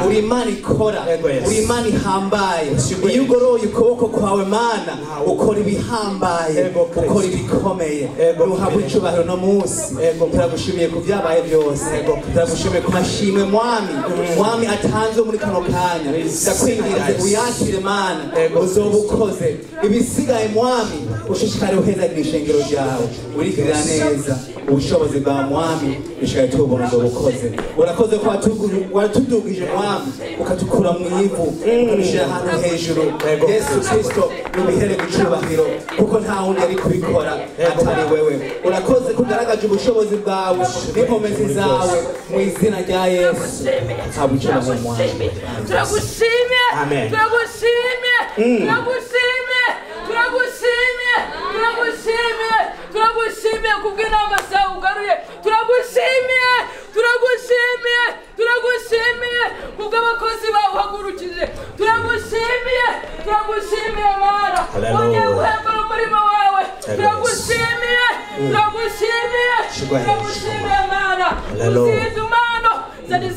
uri Imana ikora, uri Imana ihambaye. Iyo ugoroye ukuboko kwawe Mana, ukora ibihambaye, ukora ibikomeye. Uhabwe icyubahiro no munsi. Turagushimiye ku byabaye byose, turagushimiye ku mashimwe mwami atanze muri kano kanya. Ndakwinginze uyakire Mana, uzoba ukoze ibisigaye mwami, ushishikare uhezagira ishengero ryawe, urikirira neza ubushobozi bwa mwami, bishikaye tubona uzoba ukoze. Urakoze ko watudugije mwami, ukatukura mu ivu, ukabishyira ahantu hejuru. Yesu Kristo nubihere gucubahiro, kuko nta wundi yari kubikora atari wewe. Urakoze kugaragaje ubushobozi bwawe n'inkomezi zawe, mu izina rya Yesu. Habwa icyubahiro mwami. Turagushimye, turagushimye, turagushimye, turagushimye, turagushimye, turagushimye kubw'inama zawe ugaruye. Turagushimye, turagushimye, turagushimye kubw'abakozi bawe uhagurukije. Turagushimye, turagushimye Mana, wongeye guhembera umurimo wawe. Turagushimye, turagushimye, turagushimye Mana, uzidumano zari